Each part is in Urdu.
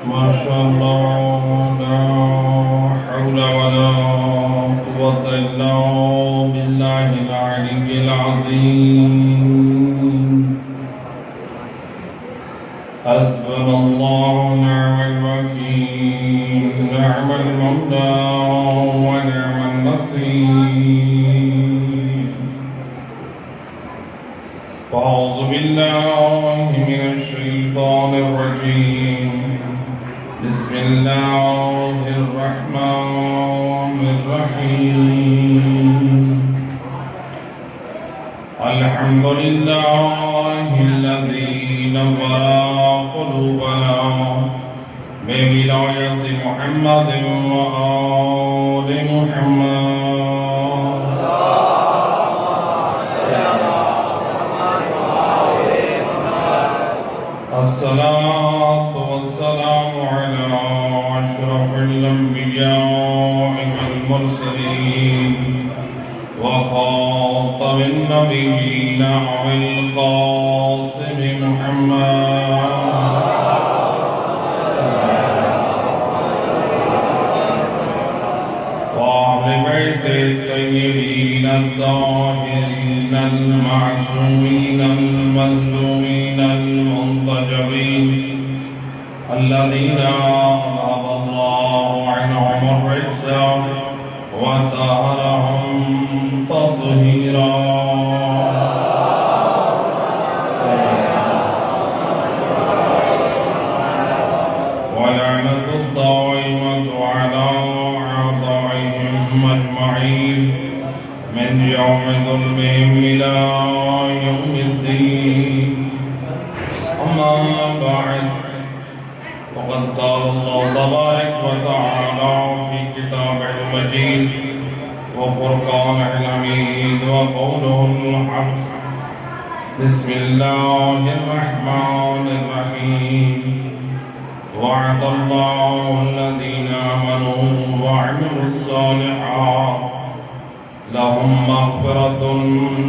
ما شاء الله لا حول ولا قوة إلا بالله العلي العظيم. حسبنا الله ونعم الوكيل، نعم المولى ونعم النصير. أعوذ بالله من الشيطان الرجيم. بسم الله الرحمن الرحيم. الحمد لله الذي نور قلوبنا بولاية محمد وآل محمد. الصلاة والسلام على أشرف الأنبياء والمرسلين وخاتم النبيين والقاسم محمد وأهل بيت الطيبين الطاهرين المعصومين المظلومين المنتجبين الذين أذهب الله عنهم الرجس وطهرهم تطهيرا. ولعنة الدائمة على أعدائهم أجمعين من يوم ظلمهم إلى يوم الدين. أما بعد، وقد قال الله تبارك وتعالى في كتابه المجيد وفرقانه الحميد وقوله الحق. بسم الله الرحمن الرحيم. وعد الله الذين آمنوا وعملوا الصالحات لهم مغفرة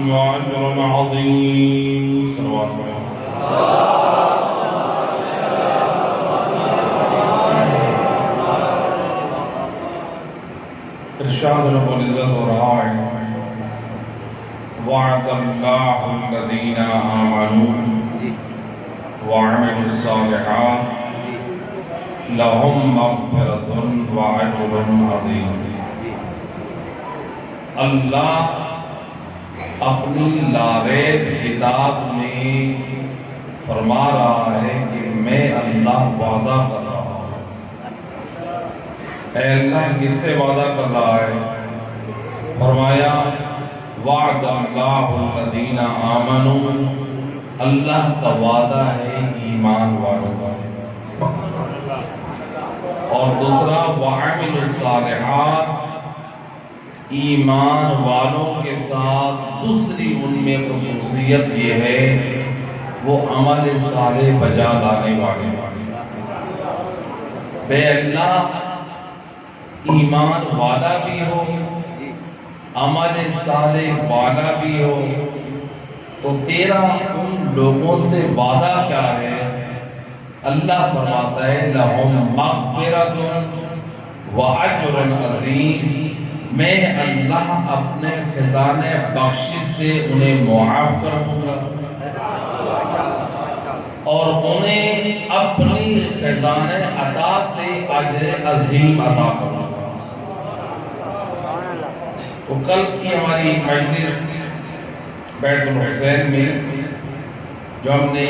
وأجر عظيم. صلوات الله. ارشاد رب العزت ہو رہا ہے وعد اللہ الذین آمنوا وعملوا الصالحات لهم مغفرۃ واجر عظیم. اللہ اپنی لاریب کتاب میں فرما رہا ہے کہ میں اللہ وعدہ کر رہا ہوں. اے اللہ کس سے وعدہ کر رہا ہے؟ فرمایا وعد اللہ الذین آمنوا، اللہ کا وعدہ ہے ایمان والوں کا. اور دوسرا وعملوا الصالحات، ایمان والوں کے ساتھ دوسری ان میں خصوصیت یہ ہے وہ عمل صالح بجا لانے والے. بے اللہ ایمان والا بھی ہو، عمل صالح والا بھی ہو، تو تیرا ان لوگوں سے وعدہ کیا ہے؟ اللہ فرماتا ہے لَهُمْ مَغْفِرَةٌ وَأَجْرٌ عَظِيمٌ، میں اللہ اپنے خزانے بخشش سے انہیں معاف کر دوں گا اور انہیں اپنی خزانے عطا سے اجر عظیم عطا کروں گا. تو کل کی ہماری مجلس بیت الحسین میں جو ہم نے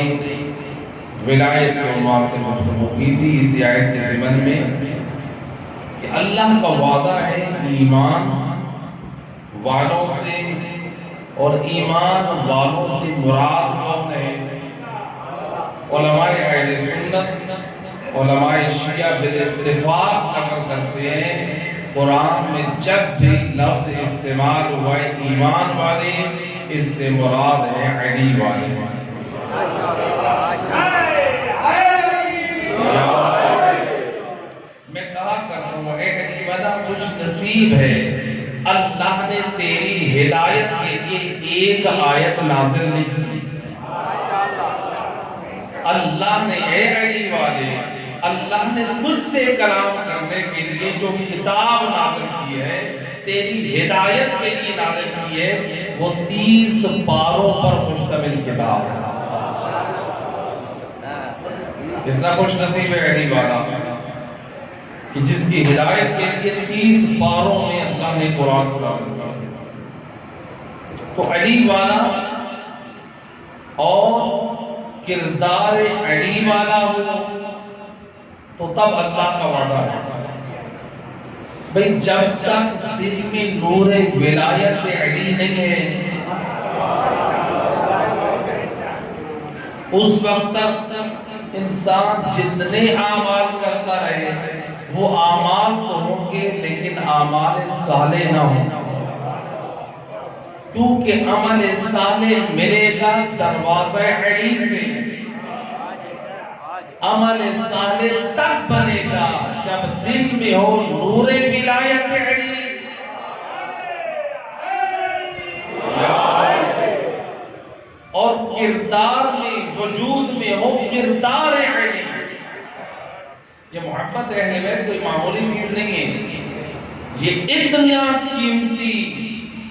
ولایت کے عنوان سے گفتگو کی تھی اسی آیت کے ضمن میں کہ اللہ کا وعدہ ہے ایمان والوں سے، اور ایمان والوں سے مراد کون ہے؟ علماء اہل سنت، علماء شیعہ بالاتفاق نقل کرتے ہیں قرآن میں جب بھی لفظ استعمال ہوا ہے ایمان والے، اس سے مراد ہے علی والے. میں کہا کرتا ہوں اے علی والا خوش نصیب ہے، اللہ نے تیری ہدایت کے لیے ایک آیت نازل نہیں کی. اللہ نے اے علی والے اللہ نے مجھ سے کلام کرنے کے لیے جو کتاب نازل کی ہے، تیری ہدایت کے لیے نازل کی ہے، وہ 30 پاروں پر مشتمل کتاب ہے۔ کتنا خوش نصیب ہے علی والا کہ جس کی ہدایت کے لیے 30 پاروں میں اللہ نے قرآن کو نازل کیا۔ تو علی والا اور کردار علی والا ہو تو تب اللہ کا وعدہ ہے بھئی جب تک دل میں نور ولایت علی نہیں ہے، اس وقت تک انسان جتنے اعمال کرتا رہے وہ اعمال تو ہوں گے لیکن اعمال صالح نہ ہوں، کیونکہ عمل صالح ملے گا دروازہ علی سے۔ عمل صالح تب بنے گا جب دل میں ہو نور ولایت علی، اور کردار میں وجود میں ہو کردار علی۔ یہ محبت رہنے میں کوئی معمولی چیز نہیں ہے، یہ اتنا قیمتی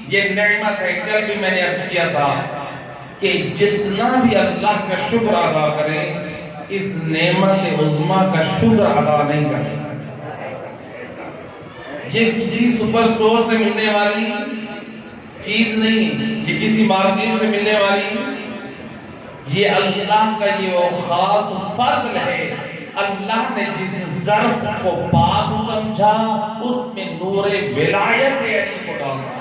یہ نعمت ہے۔ کل بھی میں نے عرض کیا تھا کہ جتنا بھی اللہ کا شکر ادا کریں اس نعمت عظمیٰ کا شکر ادا نہیں کر سکتے۔ یہ کسی سپر سٹور سے ملنے والی چیز نہیں، یہ کسی مارکیٹ سے ملنے والی، یہ اللہ کا یہ وہ خاص فضل ہے۔ اللہ نے جس ظرف کو پاک سمجھا اس میں نور ولایت علی کو ڈالا۔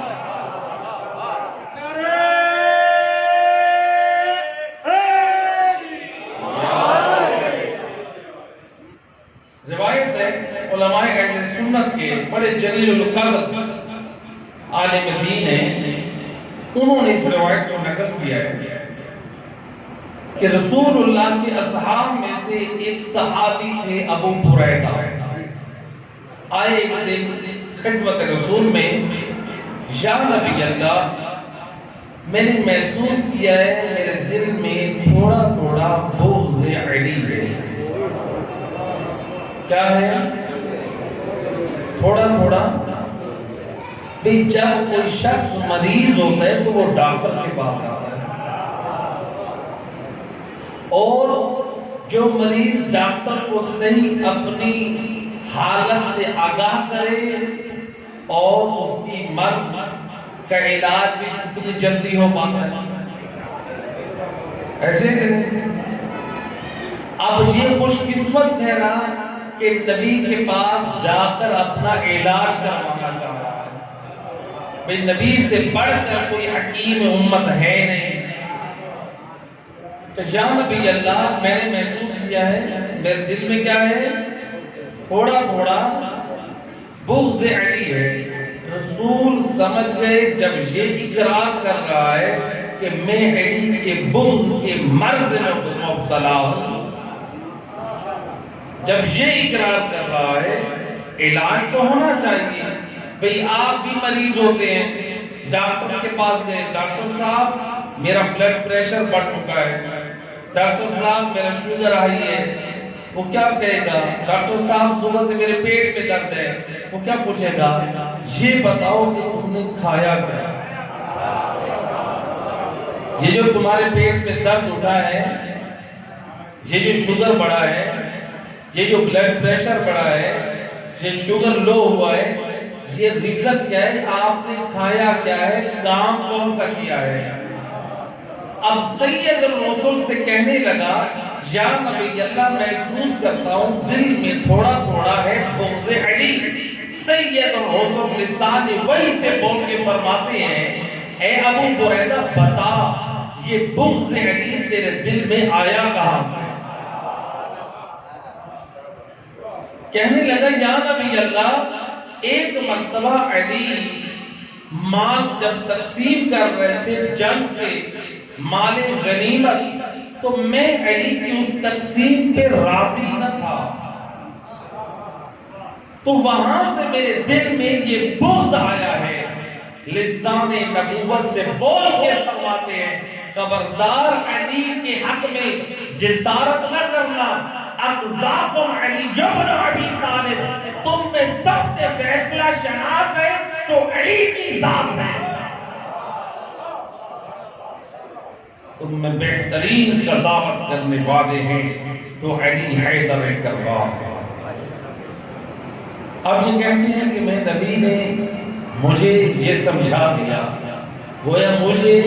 روایت ہے علماء اہل سنت کے بڑے جلیل القدر عالم دین ہیں، انہوں نے اس روایت کو نقل کیا ہے کہ رسول اللہ کے اصحاب میں سے ایک صحابی تھے ابو بریدہ، آئے ایک دن خدمت رسول میں، یا نبی اللہ میں نے محسوس کیا ہے میرے دل میں تھوڑا تھوڑا بغض علی ہے۔ کیا ہے؟ تھوڑا تھوڑا بھی جب کوئی شخص مریض ہوتا ہے تو وہ ڈاکٹر کے پاس آتا ہے، اور جو مریض ڈاکٹر کو صحیح اپنی حالت سے آگاہ کرے اور اس کی مرض کا علاج بھی اتنی جلدی ہو پاتا ہے، ایسے کیسے؟ اب یہ خوش قسمت ٹھہرا کہ نبی کے پاس جا کر اپنا علاج کروانا چاہ رہا ہے، بھئی نبی سے بڑھ کر کوئی حکیم امت ہے نہیں۔ تو یا نبی اللہ میں نے محسوس کیا ہے میرے دل میں کیا ہے، تھوڑا تھوڑا بغض علی ہے۔ رسول سمجھ گئے جب یہ اقرار کر رہا ہے کہ میں علی کے بغض کے مرض میں مبتلا ہوں، جب یہ اقرار کر رہا ہے علاج تو ہونا چاہیے۔ بھئی آپ بھی مریض ہوتے ہیں، ڈاکٹر کے پاس گئے، ڈاکٹر صاحب میرا بلڈ پریشر بڑھ چکا ہے، ڈاکٹر صاحب میرا شوگر آئی ہے، وہ کیا کہے گا؟ ڈاکٹر صاحب صبح سے میرے پیٹ میں درد ہے، وہ کیا پوچھے گا؟ یہ بتاؤ کہ تم نے کھایا کیا؟ یہ جو تمہارے پیٹ میں درد اٹھا ہے، یہ جو شوگر بڑھا ہے، یہ جو بلڈ پریشر بڑھا ہے، یہ شوگر لو ہوا ہے، یہ ریزن کیا ہے؟ آپ نے کھایا کیا ہے؟ کام کون سا کیا ہے؟ اب سید الرسول سے کہنے لگا یا نبی اللہ محسوس کرتا ہوں دل میں تھوڑا تھوڑا ہے بغض علی۔ سید الرسول لسان وحی سے بول کے فرماتے ہیں اے ابو بریدہ بتا یہ بغض علی تیرے دل میں آیا کہاں سے؟ کہنے لگا یا نبی اللہ ایک مرتبہ علی مال جب تقسیم کر رہے تھے جنگ کے مال غنیمت تو میں علی کی اس تقسیم پہ راضی نہ تھا، تو وہاں سے میرے دل میں یہ بغض آیا ہے۔ لسان نبوت سے بول کے فرماتے ہیں خبردار علی کے حق میں جسارت نہ کرنا، ارزاقم علی ابن ابی طالب، تم میں سب سے فیصلہ شناس ہے تو علی کی ذات ہے، تم میں بہترین قضاوت کرنے والے ہیں تو علی حیدر کربار۔ اب یہ کہتے ہیں کہ میں نبی نے مجھے یہ سمجھا دیا، گویا مجھے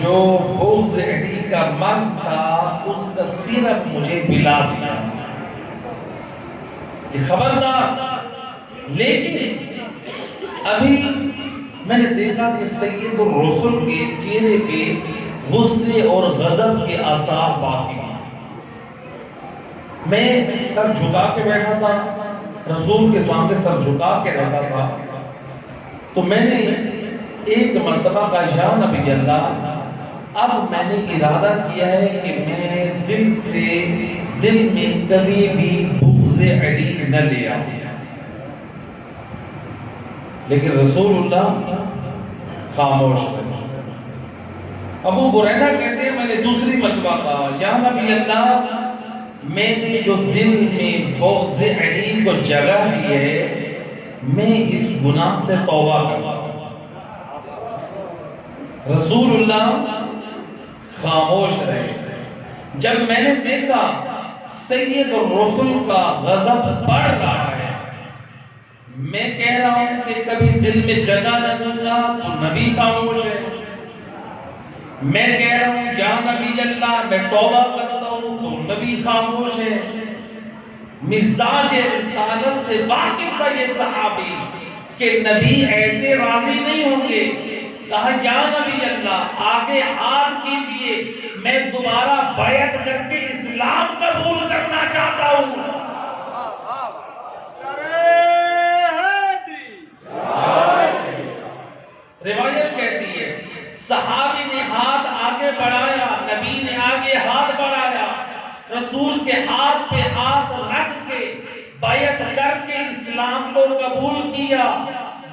جو بغض علی کا مرض تھا اس کا صرف مجھے پلا دیا کہ خبردار۔ لیکن ابھی میں نے دیکھا کہ سید الرسل کے چہرے پہ غصے اور غضب کے آثار باقی ہیں۔ میں سر جھکا کے بیٹھا تھا، رسول کے سامنے سر جھکا کے رہتا تھا، تو میں نے ایک مرتبہ کہا یا نبی اللہ، اب میں نے ارادہ کیا ہے کہ میں دل میں کبھی بھی بغض علی نہ لے آؤں، لیکن رسول اللہ خاموش رہے۔ ابو بریدہ کہتے ہیں میں نے دوسری مرتبہ کہا یا نبی اللہ، میں نے جو دل میں بغض علی کو جگہ دی ہے میں اس گناہ سے توبہ کرتا ہوں۔ رسول اللہ خاموش رہے۔ جب میں نے دیکھا سید الرسل کا غضب بڑھ رہا ہے، میں کہہ رہا ہوں کہ کبھی دل میں جگہ نہ دوں گا تو نبی خاموش ہے، میں کہہ رہا ہوں یا نبی اللہ میں توبہ کرتا ہوں تو نبی خاموش ہے۔ مزاج رسالت سے واقف تھا یہ صحابی کہ نبی ایسے راضی نہیں ہوں گے۔ کہا یا نبی اللہ آگے ہاتھ کیجئے، میں دوبارہ بیعت کر کے اسلام قبول کرنا چاہتا ہوں۔ روایت کہتی ہے صحابی نے ہاتھ آگے بڑھایا، نبی نے آگے ہاتھ بڑھایا، رسول کے ہاتھ پہ ہاتھ رکھ کے بیعت کر کے اسلام کو قبول کیا۔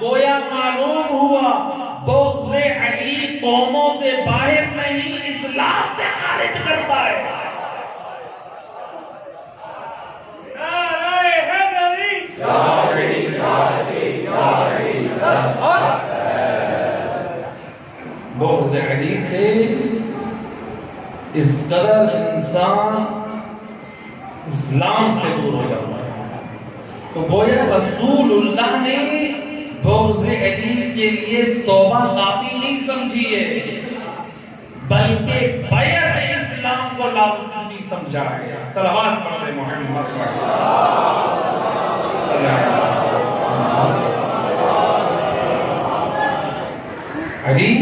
گویا معلوم ہوا بغض علی قوموں سے باہر نہیں، اسلام سے خارج کرتا ہے۔ بغض علی سے اس قدر انسان اسلام سے دور ہو جاتا ہے۔ تو گویا رسول اللہ نے بغض علی کے لیے توبہ کافی نہیں سمجھی ہے، بلکہ بیعت اسلام کو لازمی سمجھا ہے۔ صلوات پڑھتے محمد علی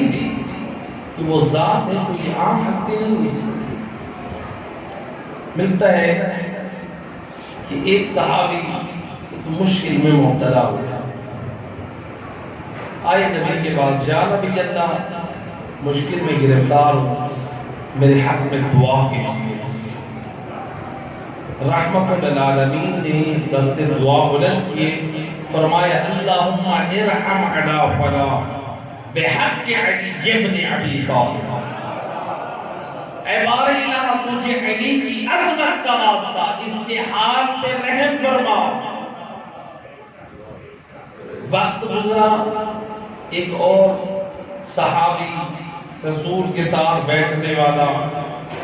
کہ وہ ذات ہے، کوئی عام ہستی نہیں ہے۔ ملتا ہے کہ ایک صحابی ایک مشکل میں مبتلا ہو گیا، آئے نبی کے پاس یا نبی اللہ مشکل میں گرفتار ہوں، میرے حق میں دعا کیجیے۔ رحمت للعالمین نے دست دعا بلند کیے، فرمایا اللہم ارحم علی فلاں بحق علی ابن ابی طالب۔ اے بار اللہ تجھے علی کی عظمت کا واسطہ اس کے حال پہ رحم فرما۔ وقت گزرا، ایک اور صحابی رسول کے ساتھ بیٹھنے والا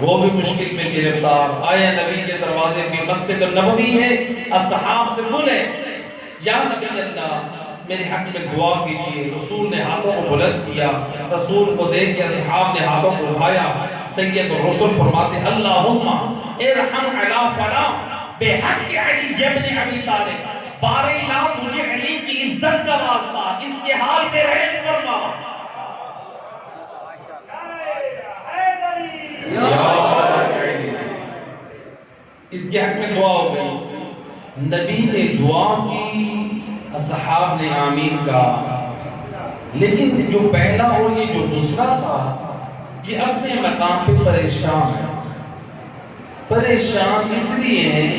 وہ بھی مشکل میں گرفتار، آیا نبی کے دروازے پہ، مسجد النبوی ہے، اصحاب سے فل ہے، یا نبی اللہ میرے حق میں دعا کیجئے۔ رسول نے ہاتھوں کو بلند کیا، رسول کو دیکھ کے اصحاب نے ہاتھوں کو اٹھایا۔ سید الرسل فرماتے اللہم ارحم علی فلاں بحق علی ابن ابی طالب، بار اللہ تجھے علی کی عزت کا واسطہ اس کے حال پہ رحم فرما۔ اس کے حق میں دعا ہو گئی، نبی نے دعا کی، اصحاب نے آمین کہا، لیکن جو پہلا اور یہ جو دوسرا تھا یہ اپنے مقام پہ پریشان ہے۔ پریشان اس لیے ہیں،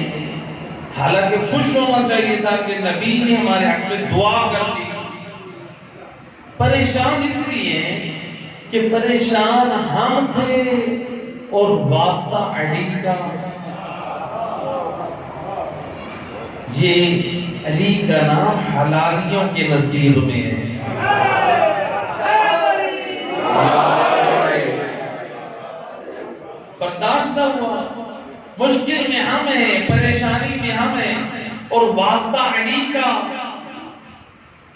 حالانکہ خوش ہونا چاہیے تھا کہ نبی نے ہمارے حق میں دعا کر دی۔ پریشان اس لیے ہیں کہ پریشان ہم تھے اور واسطہ علی کا، یہ علی کا نام حلالیوں کے نصیب میں ہے۔ برداشت نہ ہوا، مشکل میں ہم ہیں، پریشانی میں ہم ہیں، اور واسطہ علی کا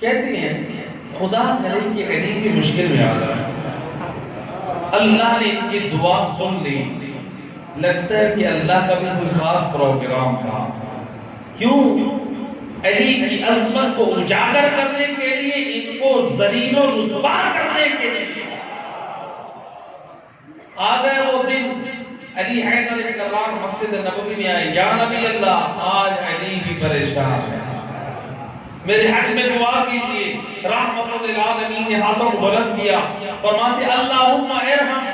کہتے ہیں خدا کرے کہ علی بھی مشکل میں آ جائے۔ اللہ نے ان کی دعا سن لی، لگتا ہے کہ اللہ کا بھی کوئی خاص پروگرام تھا۔ کیوں؟ علی کی عظمت کو اجاگر کرنے کے لیے، ان کو ذلیل و رسوا کرنے کے لیے آ گئے وہ دن۔ علی حیدر کرام مسجد نبوی میں آئے، یا نبی اللہ آج علی بھی پریشان ہے، میرے حق میں دعا کیجیے۔ رحمت للعالمین نے ہاتھوں کو بلند کیا، فرماتے اللہم ارحم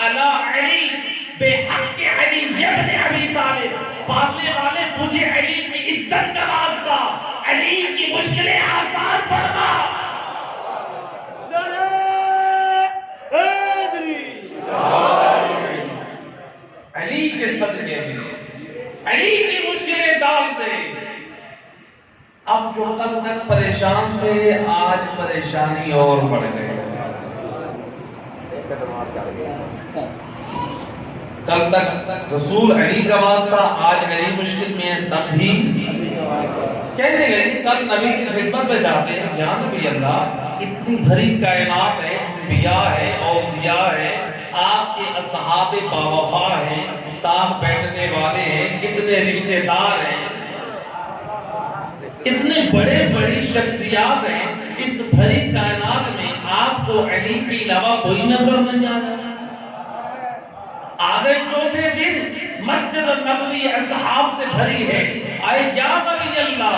علی علی بحق علی ابن ابی طالب، پالنے والے تجھے علی کی عزت کا واسطہ علی کی مشکلیں آسان فرما۔ علی کے صدقے میں علی کی مشکلیں ڈال دے۔ اب جو کل تک پریشان تھے آج پریشانی اور بڑھ گئی۔ کل تک رسول علی کا واسطہ، آج علی مشکل میں ہے، تب بھی کہنے لگے کل نبی کی خدمت میں جاتے ہیں، یا نبی اللہ اتنی بھری کائنات ہے، انبیاء ہے، اوصیاء ہے، آپ کے اصحاب باوفا ہیں، ساتھ بیٹھنے والے ہیں، کتنے رشتہ دار ہیں، اتنے بڑے بڑی شخصیات ہیں، اس بھری کائنات میں آپ کو علی کے علاوہ کوئی نظر نہیں آتا۔ آگے چوتھے دن مسجد نبوی اصحاب سے بھری ہے، آئے یا نبی اللہ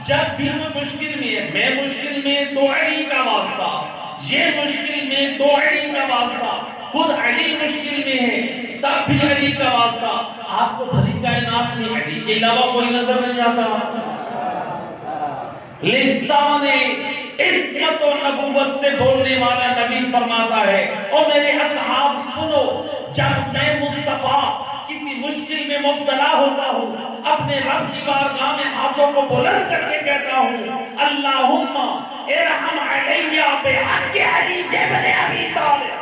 جب بھی وہ مشکل میں ہے، میں مشکل میں تو علی کا واسطہ، یہ مشکل میں تو علی کا واسطہ، خود علی مشکل میں ہے تب بھی علی کا واسطہ۔ آپ کو بھری کائنات میں علی کے علاوہ کوئی نظر نہیں آتا۔ لسان عصمت و نبوت سے بولنے والا نبی فرماتا ہے، اور میرے اصحاب سنو، جب میں مصطفیٰ کسی مشکل میں مبتلا ہوتا ہوں، اپنے رب کی بارگاہ میں ہاتھوں کو بلند کر کے کہتا ہوں اللہم ارحم علی بحق علی ابن ابی طالب۔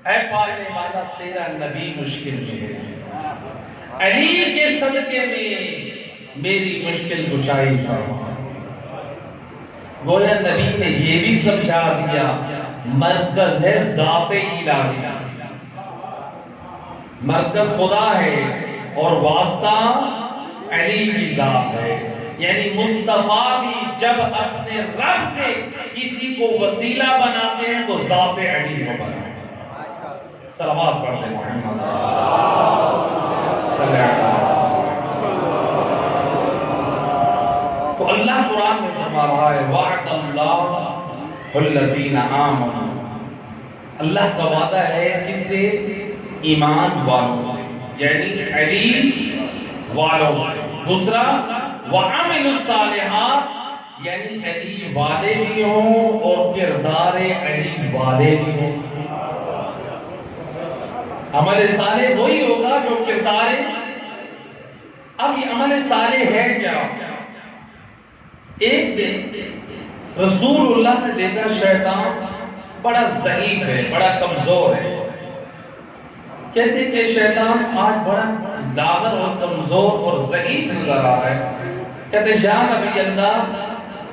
اے پالنے والا تیرا نبی مشکل میں ہے، علی کے صدقے میں میری مشکل کشائی فرما۔ گویا نبی نے یہ بھی سمجھا دیا مرکز ہے ذات الہی، مرکز خدا ہے اور واسطہ علی کی ذات ہے۔ یعنی مصطفیٰ بھی جب اپنے رب سے کسی کو وسیلہ بناتے ہیں تو ذات علی کو بناتے ہیں۔ صلوات پڑھتے ہیں محمد صلی اللہ علیہ وسلم۔ تو اللہ قرآن میں فرما رہا ہے وعد اللہ الذین آمنوا، اللہ کا وعدہ ہے کس سے؟ ایمان والوں سے، یعنی علی والوں سے۔ دوسرا وعملوا الصالحات، یعنی علی والے بھی ہوں اور کردار علی والے بھی ہوں۔ عمل صالح وہی ہوگا جو کردار۔ اب یہ عمل صالح ہے کیا؟ ایک دن رسول اللہ نے دیکھا شیطان بڑا ضعیف ہے، بڑا کمزور ہے۔ کہتے کہ شیطان آج بڑا لاغر اور کمزور اور ضعیف نظر آ رہا ہے۔ کہتے یا نبی اللہ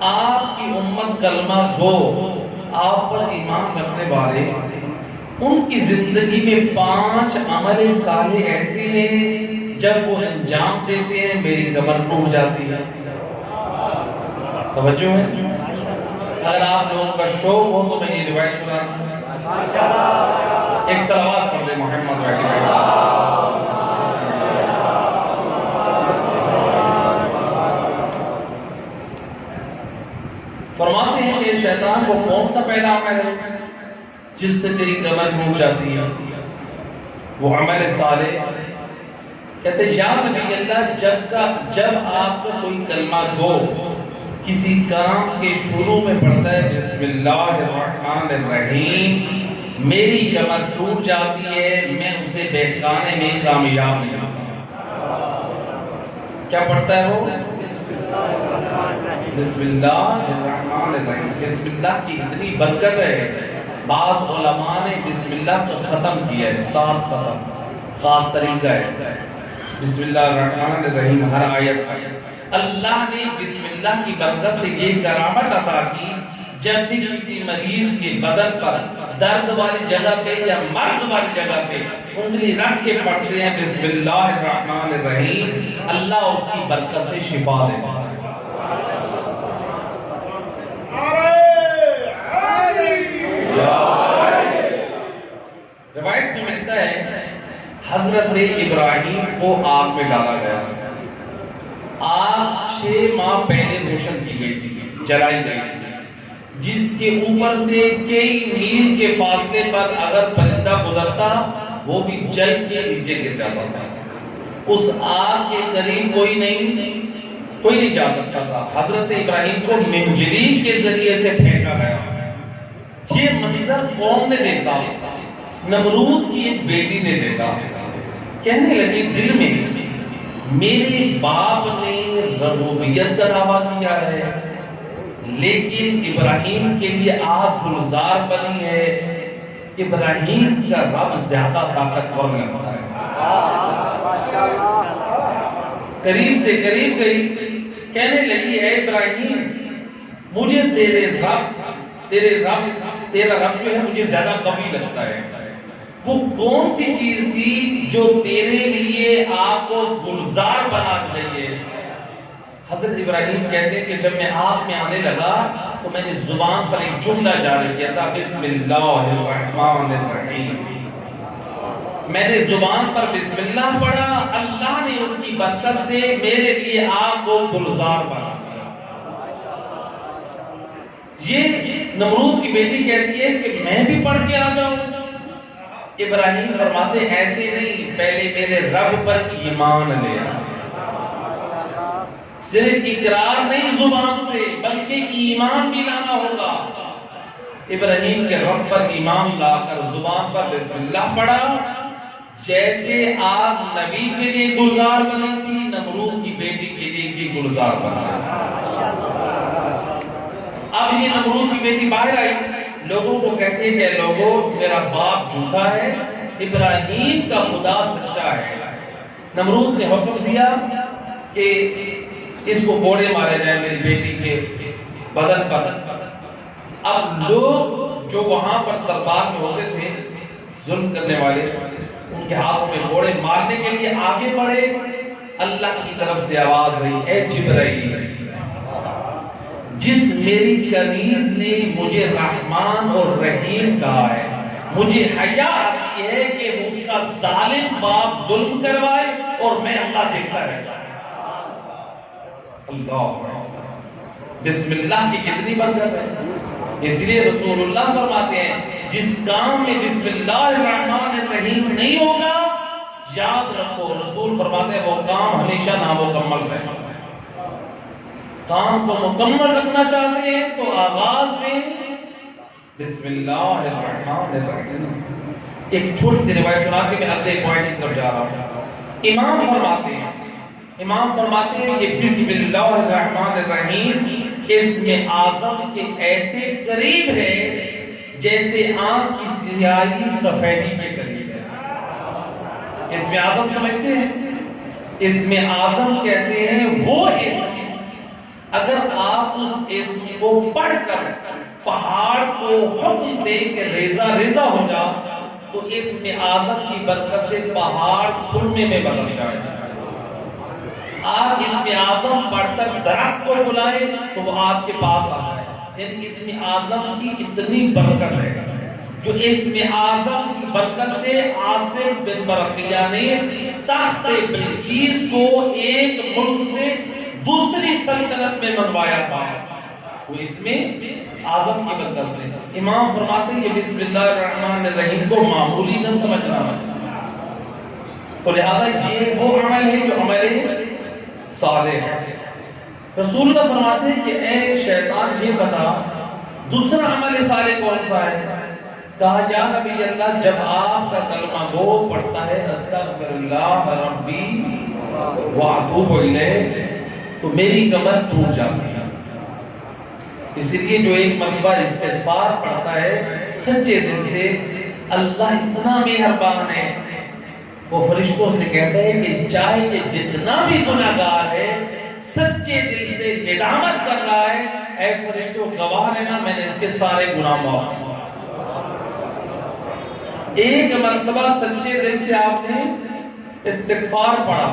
آپ کی امت کلمہ گو، آپ پر ایمان رکھنے والے، ان کی زندگی میں 5 عمل صالح ایسے ہیں جب وہ انجام دیتے ہیں میری کمر ٹوٹ جاتی ہے۔ توجہ ہے؟ اگر آپ لوگوں کا شوق ہو تو میں یہ روایت سناتا ہوں۔ ایک صلوات پڑھ دیں محمد رحمۃ اللہ۔ فرماتے ہیں کہ شیطان کو کون سا پہلا عمل ہے جس سے تیری کمر ٹوٹ جاتی ہے؟ وہ عمل صالح۔ کہتے یا نبی اللہ جب آپ کا کوئی کلمہ گو کسی کام کے شروع میں پڑھتا ہے بسم اللہ الرحمن الرحیم، میری کمر ٹوٹ جاتی ہے، میں اسے بہکانے میں کامیاب نہیں ہوتا۔ کیا پڑھتا ہے وہ؟ بسم اللہ الرحمن الرحیم۔ بسم اللہ کی اتنی برکت ہے، بعض علماء نے بسم اللہ کو ختم کیا ہے، 7 ختم خاص طریقہ ہے بسم اللہ الرحمن الرحیم ہر آیت۔ اللہ نے بسم اللہ کی برکت سے یہ کرامت عطا کی، جب بھی کسی مریض کے بدن پر درد والی جگہ پہ یا مرض والی جگہ پہ انگلی رکھ کے پڑھتے ہیں بسم اللہ الرحمن الرحیم، اللہ اس کی برکت سے شفا دیتا ہے۔ روایت میں ملتا ہے حضرت ابراہیم کو آگ میں ڈالا گیا، آگ 6 ماہ پہلے روشن کی گئی تھی، جلائی گئی تھی، جس کے اوپر سے کئی میل کے فاصلے پر اگر پرندہ گزرتا وہ بھی جل کے نیچے گر جاتا تھا۔ اس آگ کے قریب کوئی نہیں جا سکتا تھا۔ حضرت ابراہیم کو منجلین کے ذریعے سے پھینکا گیا۔ یہ منظر قوم نے دیکھا، نمرود کی ایک بیٹی نے دیکھا، کہنے لگی دل میں میرے باپ نے ربوبیت کا دعویٰ کیا ہے، لیکن ابراہیم کے لیے آگ گلزار بنی ہے، ابراہیم کا رب زیادہ طاقتور لگتا ہے۔ قریب سے قریب گئی، کہنے لگی اے ابراہیم مجھے تیرا رب جو ہے مجھے زیادہ قوی لگتا ہے، وہ کون سی چیز تھی جو تیرے لیے آگ کو گلزار بنا رہی ہے؟ حضرت ابراہیم کہتے ہیں کہ جب میں آگ میں آنے لگا تو میں نے زبان پر ایک جملہ جاری کیا تھا بسم اللہ الرحمن الرحیم، میں نے زبان پر بسم اللہ پڑھا، اللہ نے اس کی برکت سے میرے لیے آگ کو گلزار بنا دیا۔ یہ نمرود کی بیٹی کہتی ہے کہ میں بھی پڑھ کے آ جاؤں؟ ابراہیم فرماتے ایسے نہیں، پہلے میرے رب پر ایمان لے آ، صرف اقرار نہیں زبان سے بلکہ ایمان بھی لانا ہوگا۔ ابراہیم کے رب پر ایمان لا کر زبان پر بسم اللہ پڑھا، جیسے آگ نبی کے لیے گلزار بنی تھی، نمرود کی بیٹی کے لیے بھی گلزار بنا۔ اب یہ نمرود کی بیٹی باہر آئی، لوگوں کو کہتے ہیں کہ لوگوں میرا باپ جھوٹا ہے، ابراہیم کا خدا سچا ہے۔ نمرود نے حکم دیا کہ اس کو کوڑے مارے جائیں میری بیٹی کے بدن پر۔ اب لوگ جو وہاں پر دربار میں ہوتے تھے ظلم کرنے والے، ان کے ہاتھ میں کوڑے مارنے کے لیے آگے بڑھے، اللہ کی طرف سے آواز آئی اے جبرائیل، جس میری کنیز نے مجھے رحمان اور رحیم کہا ہے، مجھے حیا آتی ہے کہ اس کا ظالم باپ ظلم کروائے اور میں اللہ دیکھتا رہتا ہوں۔ اللہ بسم اللہ کی کتنی برکت ہے، اس لیے رسول اللہ فرماتے ہیں جس کام میں بسم اللہ الرحمن الرحیم نہیں ہوگا یاد رکھو، رسول فرماتے ہیں وہ کام ہمیشہ نامکمل رہے گا۔ کام کو مکمل رکھنا چاہتے ہیں تو آغاز میں بسم اللہ الرحمن الرحیم۔ ایک چھوٹی سی روایت سنا کے میں اگلے پوائنٹ کی طرف جا رہا ہوں۔ امام فرماتے ہیں کہ بسم اللہ الرحمن الرحیم اسم اعظم کے ایسے قریب ہے جیسے آنکھ کی سیاہی سفیدی کے قریب ہے۔ اسم اعظم سمجھتے ہیں؟ اسم اعظم کہتے ہیں وہ اسم، اگر آپ اس اسم کو پڑھ کر پہاڑ کو حکم دے کے ریزہ ریزہ ہو جاؤ تو اسم اعظم کی برکت سے پہاڑ سرمے میں بدل جائے۔ آپ اسم اعظم پڑھ کر درخت کو بلائیں تو وہ آپ کے پاس آ جائے۔ یعنی اسم اعظم کی اتنی برکت ہے، جو اسم اعظم کی برکت سے عاصم بن برقیہ نے تخت بلقیس کو ایک ملک سے دوسری سلطنت میں منوایا تھا، وہ اسم اعظم کی برکت سے۔ امام فرماتے ہیں کہ بسم اللہ الرحمن الرحیم کو معمولی نہ سمجھنا، تو لہذا یہ وہ عمل ہے جو عمل صالح ہے۔ رسول اللہ فرماتے ہیں کہ اے شیطان یہ بتا دوسرا عمل صالح کون سا ہے؟ کہا یا نبی اللہ جب آپ کا کلمہ گو پڑھتا ہے استغفر اللہ ربی واتوب الیہ تو میری کمر ٹوٹ جاتی ہے۔ اس لیے جو ایک مرتبہ استغفار پڑھتا ہے سچے دل سے اللہ اتنا مہربان ہے، وہ فرشتوں سے کہتا ہے کہ چاہے کہ جتنا بھی گناہگار ہے سچے دل سے ندامت کر رہا ہے، اے فرشتوں گواہ رہنا میں نے اس کے سارے گناہ معاف کیے۔ ایک مرتبہ سچے دل سے آپ نے استغفار پڑھا،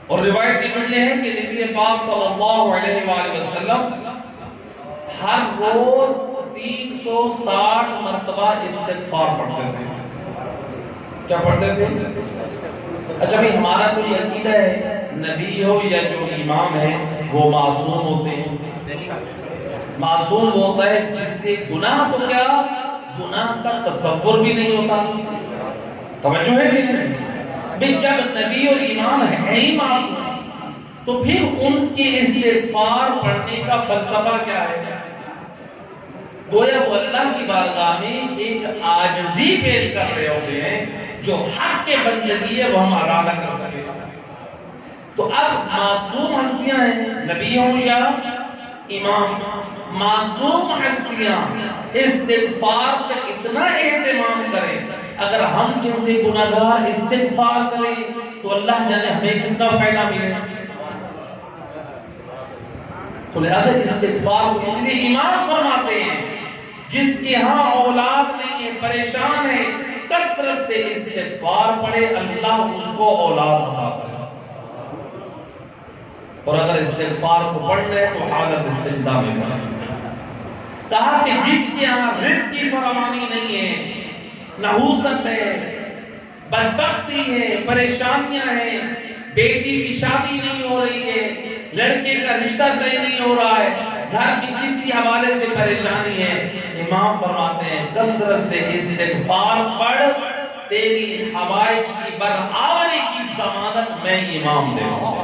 اور روایت کی جملے ہیں کہ نبی پاک صلی اللہ علیہ وآلہ وسلم ہر روز 360 مرتبہ استغفار پڑھتے تھے۔ کیا پڑھتے تھے؟ اچھا بھئی ہمارا تو یہ عقیدہ ہے نبی ہو یا جو امام ہے وہ معصوم ہوتے ہیں۔ معصوم ہوتا ہے جس سے گناہ تو کیا گناہ کا تصور بھی نہیں ہوتا۔ توجہ ہے بھی جب نبی اور امام ہے ہی معصوم تو پھر ان کے استغفار پڑھنے کا فلسفہ کیا ہے؟ گویا وہ اللہ کی بارگاہ میں ایک عاجزی پیش کر رہے ہوتے ہیں جو حق کے بندگی ہے وہ ہم ادا نہ کر سکے۔ تو اب معصوم ہستیاں ہیں نبی ہوں یا امام، معصوم ہستیاں استغفار کا اتنا اہتمام کریں، اگر ہم جیسے گناہگار استغفار کریں تو اللہ جانے ہمیں کتنا فائدہ ملے۔ تو لہذا استغفار کو اس لیے امام فرماتے ہیں جس کے ہاں اولاد نہیں ہے پریشان ہے کثرت سے استغفار پڑھے اللہ اس کو اولاد عطا کرے، اور اگر استغفار کو پڑھ لے تو حالت سجدہ میں پڑھے۔ کہا کہ جس کے ہاں رزق کی فراوانی نہیں ہے، نحوست ہے، بدبختی ہے، پریشانیاں ہیں، بیٹی کی شادی نہیں ہو رہی ہے، لڑکے کا رشتہ صحیح نہیں ہو رہا ہے، گھر میں کسی حوالے سے پریشانی ہے، امام فرماتے ہیں کثرت سے استغفار پڑھ، تیری حوائج کی برآوری کی ضمانت میں امام دے دوں۔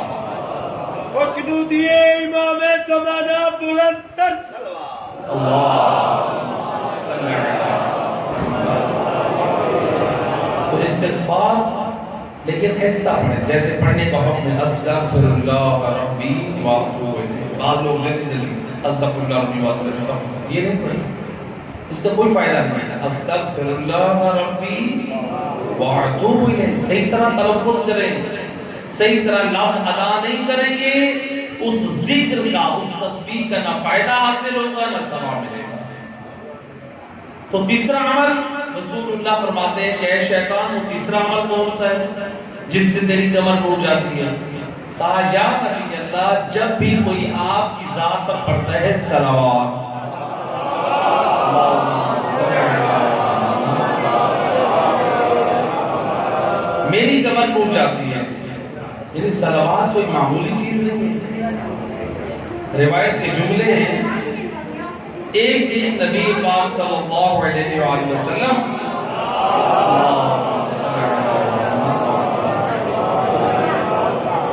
وچنو دیے امام زمانہ بلند تر صلوات اللہ صلی اللہ۔ تو استغفار لیکن ایسا ہے جیسے پڑھنے کا حکم ہے استغفر اللہ ربی واتوب الیہ، بعض لوگ جلدی جلدی استغفر اللہ ربی واتوب الیہ استغفر، یہ نہیں پڑھیں، اس کا کوئی فائدہ نہیں ہے۔ استغفر اللہ ربی واتوب الیہ صحیح طرح تلفظ کریں، صحیح طرح لفظ ادا نہیں کریں گے اس ذکر کا اس تسبیح کا نہ فائدہ حاصل ہوگا نہ ثواب ملے گا۔ تو تیسرا عمل رسول اللہ فرماتے ہیں کہ اے شیطان وہ تیسرا عمل کون سا ہے جس سے تیری کمر ٹوٹ جاتی ہے؟ کہا یا نبی اللہ جب بھی کوئی آپ کی ذات پر پڑھتا ہے صلوات، میری کمر ٹوٹ جاتی ہے۔ یعنی صلوات کوئی معمولی چیز نہیں ہے۔ روایت کے جملے ہیں ایک دن نبی پاک صلی اللہ علیہ وآلہ وسلم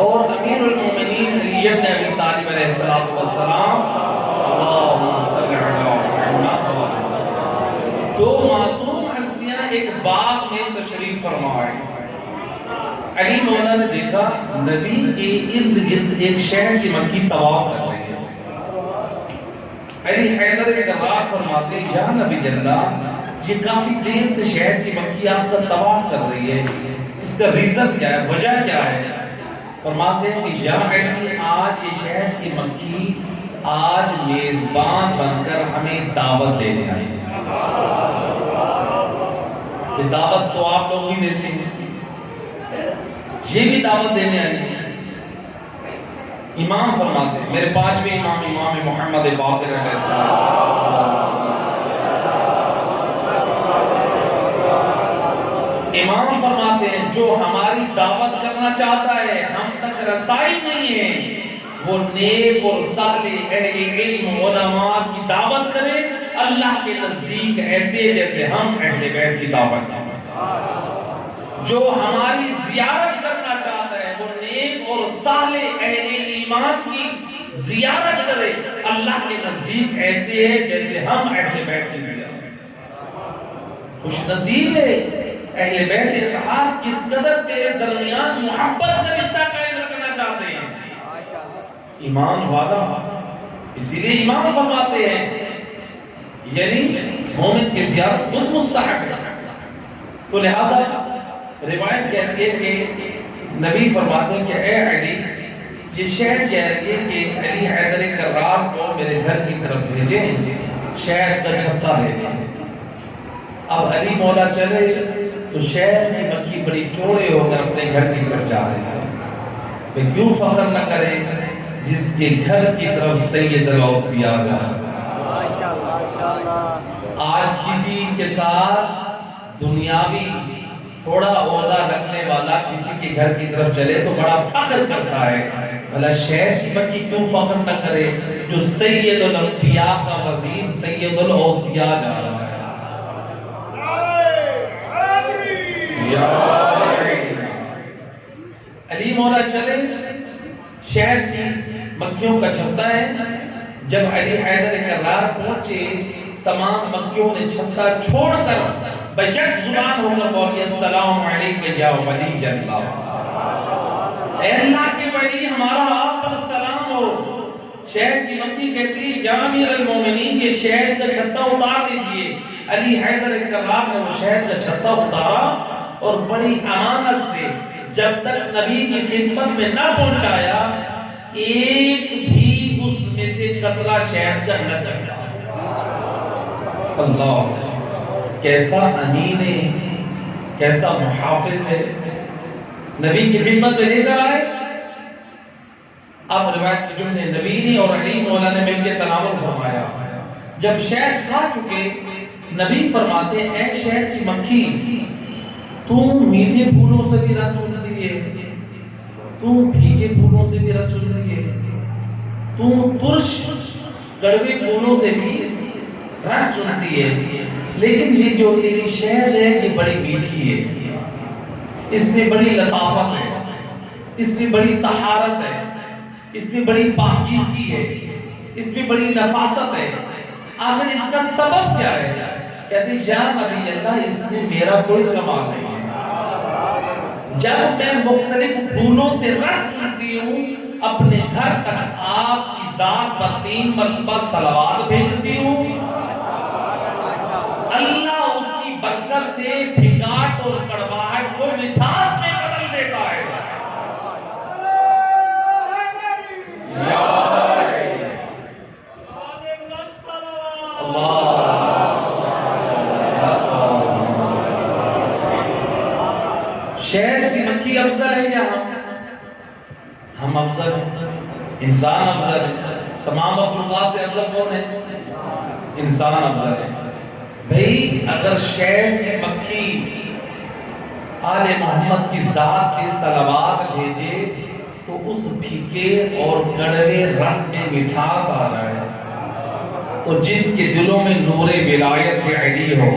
اور امیر المومنین علی بن ابی طالب علیہ السلام دو معصوم ہستیاں ایک باغ میں تشریف فرما ہے۔ علی مولا نے دیکھا نبی کے ارد گرد ایک شہر کی مکھی طواف کر رہی ہے۔ علی حیدر کرار فرماتے ہیں یا نبی اللہ یہ کافی دیر سے شہر کی مکھی آپ کا طواف کر رہی ہے، اس کا ریزن کیا ہے، وجہ کیا ہے؟ فرماتے ہیں کہ یا علی آج یہ شہر کی مکھی آج میزبان بن کر ہمیں دعوت دینے آئی ہے۔ یہ دعوت تو آپ لوگ بھی دیتے ہیں، یہ بھی دعوت دینے آئی ہے۔ امام فرماتے ہیں میرے پانچویں امام امام محمد باقر علیہ السلام، امام فرماتے ہیں جو ہماری دعوت کرنا چاہتا ہے ہم تک رسائی نہیں ہے وہ نیک اور صالح اہل علم علماء کی دعوت کرے اللہ کے نزدیک ایسے جیسے ہم اہل بیت کی دعوت کریں۔ جو ہماری زیارت کرنا چاہتا ہے وہ نیک اور صالح اہل ایمان کی زیارت کرے اللہ کے نزدیک ایسے ہے جیسے ہم اہل بیت کی زیارت۔ خوش نصیب ہے اہل بیت اتحاد کس قدر تیرے درمیان محبت کا رشتہ قائم رکھنا چاہتے ہیں۔ ایمان والا اسی لیے امام فرماتے ہیں یعنی مومن کی زیارت خود مستحق ہے۔ تو لہذا روایت کہتی ہے کہ نبی فرماتے ہیں کہ اے علی، یہ شہد کہہ رہی ہے کہ علی حیدر کرار کو میرے گھر کی طرف بھیجیں، شہد کا چھتا بھیجیں۔ اب علی مولا چلے تو شہد کی مکھی بڑی چوڑے ہو کر اپنے گھر کی طرف جا رہے ہیں۔ وہ کیوں فخر نہ کرے جس کے گھر کی طرف سید الاوصیاء جا رہا ہے۔ آج کسی کے ساتھ دنیاوی تھوڑا عہدہ رکھنے والا کسی کے گھر کی طرف چلے تو بڑا فخر کرتا ہے، بھلا شہر کی مکھی کیوں فخر نہ کرے جو سید الانبیاء کا وزیر سید الاوصیاء جا رہا ہے۔ علی مولا چلے، شہر کی مکھیوں کا چھتا ہے۔ جب علی حیدر کرار پہنچے تمام مکھیوں نے چھتا چھوڑ کر بشک زبان ہو کر بولی السلام علیکم یا ولی اللہ، اے اللہ کے ولی ہمارا آپ پر سلام ہو۔ شہر کی مکھی کہتی یا امیر المومنین یہ شہر کا چھتا اتار دیجئے۔ علی حیدر کرار نے وہ شہر کا چھتا اتارا اور بڑی امانت سے جب تک نبی کی خدمت میں نہ پہنچایا ایک بھی اس میں سے قطرہ شہد کا نہ چکا۔ اللہ کیسا امین ہے، کیسا محافظ ہے، نبی کی خدمت میں لے کر آئے۔ اب روایت کے جملے نبی نے اور علی مولا نے مل کے تناول فرمایا۔ جب شہد کھا چکے نبی فرماتے ہیں اے شہد کی مکھی، تم میٹھے پھولوں سے بھی رس چنتی ہے، تم پھیکے پھولوں سے بھی رس چنتی ہے، تم ترش کڑوے پھولوں سے بھی رس چنتی ہے، لیکن یہ جو تیری شہد ہے یہ بڑی میٹھی ہے، اس میں بڑی لطافت ہے، اس میں بڑی طہارت ہے، اس میں بڑی پاکیزگی ہے، اس میں بڑی نفاست ہے، آخر اس کا سبب کیا ہے؟ کہتے ہیں یا نبی اللہ اس میں میرا کوئی کمال نہیں ہے، جب میں مختلف پھولوں سے رس چنتی ہوں اپنے گھر تک آپ کی ذات پر 3 مرتبہ صلوات بھیجتی ہوں، اللہ اس کی برکت سے پھکاٹ اور کڑواہٹ کو مٹھاس میں بدل دیتا ہے۔ شہد کی مکھی افضل ہے یا ہم افضل ہیں؟ انسان افضل ہے، تمام مخلوقات سے افضل کون ہے؟ انسان افضل ہے۔ بھئی اگر شہد کی مکھی آل محمد کی ذات پہ صلوات بھیجے تو اس پھیکے اور کڑوے رس میں مٹھاس آ جائے، تو جن کے دلوں میں نور ولایت علی ہو،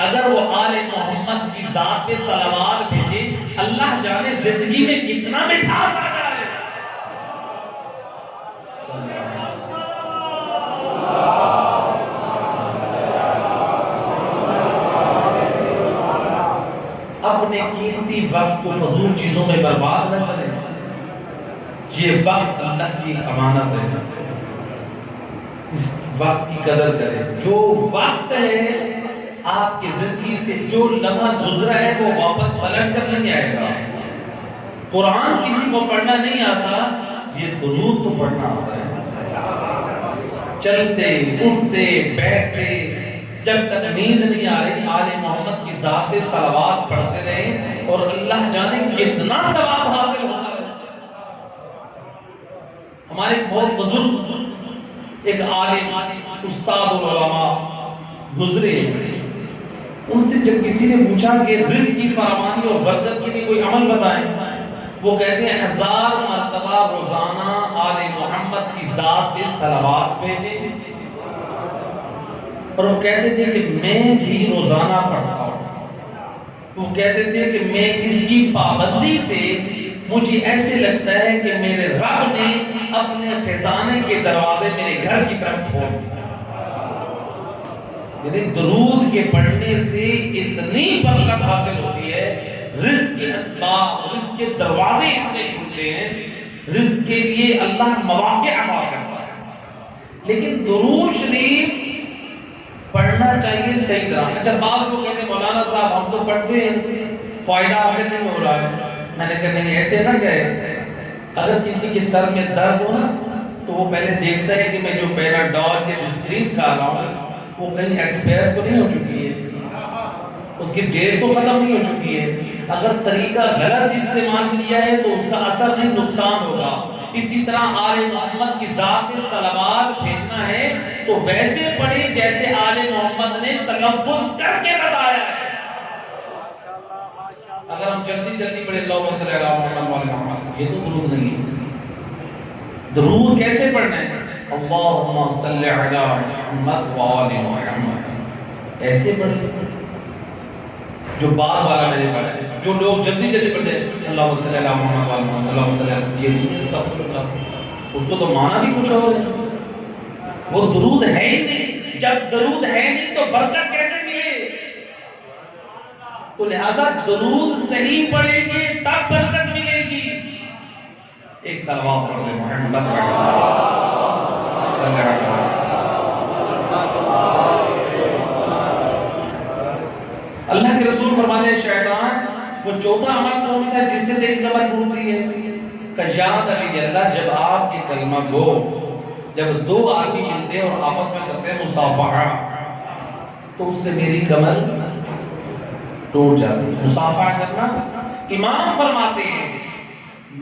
اگر وہ آل محمد کی ذات پہ صلوات بھیجے اللہ جانے زندگی میں کتنا مٹھاس آ جائے۔ اپنے قیمتی وقت کو فضول چیزوں میں برباد نہ کریں، یہ وقت اللہ کی امانت ہے، اس وقت کی قدر کریں۔ جو وقت ہے آپ کی زندگی سے جو لمحہ گزرا ہے وہ واپس پلٹ کر نہیں آئے گا۔ قرآن کسی کو پڑھنا نہیں آتا، یہ درود تو پڑھنا آتا ہے۔ چلتے اٹھتے بیٹھتے جب تک نیند نہیں آ رہی آل محمد کی ذات پہ صلوات پڑھتے رہیں اور اللہ جانے کتنا ثواب حاصل ہوتا ہے۔ ہمارے بہت بزرگ ایک عالم استاد العلماء گزرے، ان سے جب کسی نے پوچھا کہ رزق کی فراوانی اور برکت کے لیے کوئی عمل بتائیں، وہ کہتے ہیں 1000 مرتبہ روزانہ آل محمد کی ذات پہ صلوات بھیجیں، اور وہ کہتے تھے کہ میں بھی روزانہ پڑھتا ہوں، وہ کہتے تھے کہ میں اس کی پابندی سے مجھے ایسے لگتا ہے کہ میرے رب نے اپنے خزانے کے دروازے میرے گھر کی طرف کھول دیا۔ یعنی درود کے پڑھنے سے اتنی برکت حاصل ہوتی ہے، رزق کے اسباب، رزق کے دروازے اتنے کھلتے ہیں، رزق کے لیے اللہ مواقع عطا کرتا ہے۔ لیکن درود شریف پڑھنا چاہیے صحیح طرح۔ اچھا بعض لوگ کہتے ہیں مولانا صاحب ہم تو پڑھتے ہیں فائدہ حاصل نہیں ہو رہا ہے۔ میں نے کہا نہیں ایسے نہ کہے، اگر کسی کے سر میں درد ہو نا تو وہ پہلے دیکھتا ہے کہ میں جو پیناڈول یا ڈسپرین کھا رہا ہوں وہ کہیں ایکسپائر تو نہیں ہو چکی ہے، اس کی ڈیٹ تو ختم نہیں ہو چکی ہے۔ اگر طریقہ غلط استعمال کیا ہے تو اس کا اثر نہیں نقصان ہوگا۔ اسی طرح آل محمد کی ذات صلوات بھیجنا ہے تو ویسے پڑھیں جیسے آل محمد نے تلفظ کر کے بتایا ہے۔ اگر ہم جلدی جلدی پڑھیں اللہم صلی علی محمد وعلی محمد، یہ تو درود نہیں ہے۔ درود کیسے پڑھنا ہے؟ اللہم صلی علی محمد وعلی محمد، ایسے پڑھیں جو بعد والا میں نے پڑھا ہے۔ جو لوگ جلدی جلدی پڑھتے ہیں اللہم صلی علی محمد وعلی محمد، اللہم صلی علی، یہ نہیں استغفر، اس کو تو معنی بھی کچھ اور ہے، وہ درود ہے ہی نہیں۔ جب درود ہے نہیں تو برکت کیسے ملے؟ تو لہذا درود صحیح پڑھیں گے تب برکت ملے گی۔ ایک صلوات پڑھ لیں محمد صلی اللہ علیہ وسلم۔ اللہ کے رسول فرماتے ہیں شیطان وہ چوتھا عمل کون سا ہے جس سے تیری زبان ٹوٹتی ہے؟ کہ یاد کر لیجیے اللہ جب آپ کے کلمہ گو، جب دو آدمی ملتے ہیں اور آپس میں کرتے ہیں مصافحہ تو اس سے میری کمر ٹوٹ جاتی ہے۔ مصافحہ کرنا، امام فرماتے ہیں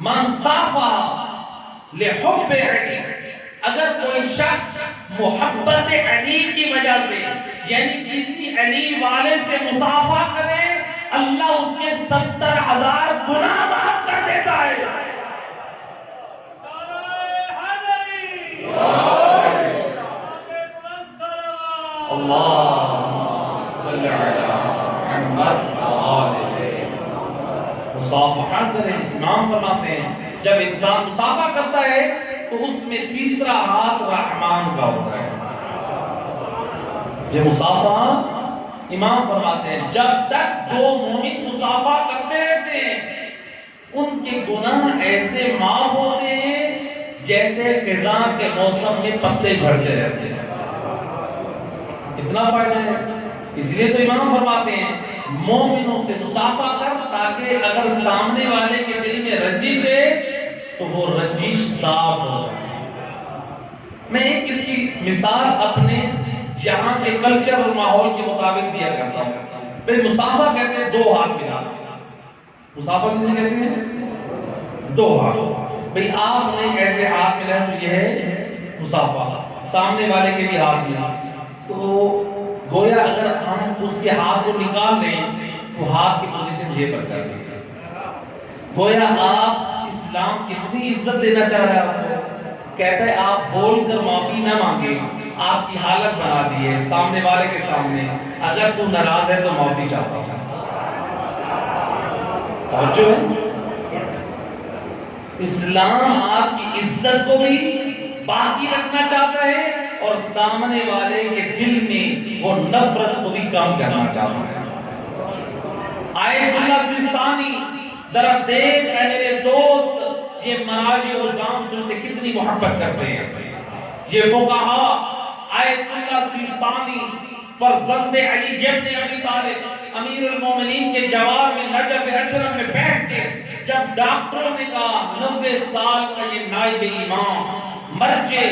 من صافح لحب علی، اگر کوئی شخص محبت علی کی وجہ سے یعنی کسی علی والے سے مصافحہ کرے اللہ اس کے 70,000 گناہ معاف کر دیتا ہے۔ اللہم صلی علی محمد مصافحہ کریں۔ امام فرماتے ہیں جب انسان مصافحہ کرتا ہے تو اس میں تیسرا ہاتھ رحمان کا ہوتا ہے۔ یہ مصافحہ امام فرماتے ہیں جب تک دو مومن مصافحہ کرتے رہتے ہیں ان کے گناہ ایسے معاف ہوتے ہیں جیسے خزاں کے موسم میں پتے جھڑتے رہتے ہیں۔ اتنا فائدہ ہے، اس لیے تو امام فرماتے ہیں مومنوں سے مصافحہ کر تاکہ اگر سامنے والے کے دل میں رنجش ہے تو وہ رنجش صاف ہو جائے۔ میں ایک اس کی مثال اپنے یہاں کے کلچر اور ماحول کے مطابق دیا کرتا ہوں۔ بھئی مصافحہ کہتے ہیں دو ہاتھ ملا، مصافحہ کسے کہتے ہیں؟ دو ہاتھ۔ بھئی آپ نے ایسے ہاتھ ملا تو یہ ہے مصافحہ، سامنے والے کے بھی ہاتھ ملا تو گویا اگر ہم اس کے ہاتھ کو نکال لیں تو ہاتھ کی پوزیشن یہ بن جاتی ہے۔ گویا آپ اسلام کتنی عزت دینا چاہ رہے ہیں، کہتا ہے آپ بول کر معافی نہ مانگے، آپ کی حالت بنا دی ہے سامنے والے کے سامنے، اگر تو ناراض ہے تو معافی چاہتا ہوں۔ توجہ ہے، اسلام آپ کی عزت کو بھی باقی رکھنا چاہتا ہے اور سامنے والے کے دل میں وہ نفرت کو بھی کم کرنا چاہتا ہے۔ آیت اللہ سیستانی ذرا دیکھ اے میرے دوست یہ مراجع و زام جو سے کتنی محبت کرتے ہیں۔ یہ فقہا آیت اللہ سیستانی فرزند علی ابن ابی طالب امیر المومنین کے جوار میں نجف اشرف میں بیٹھ کے جب ڈاکٹروں نے کہا 90 سال کا یہ نائب امام مرجع،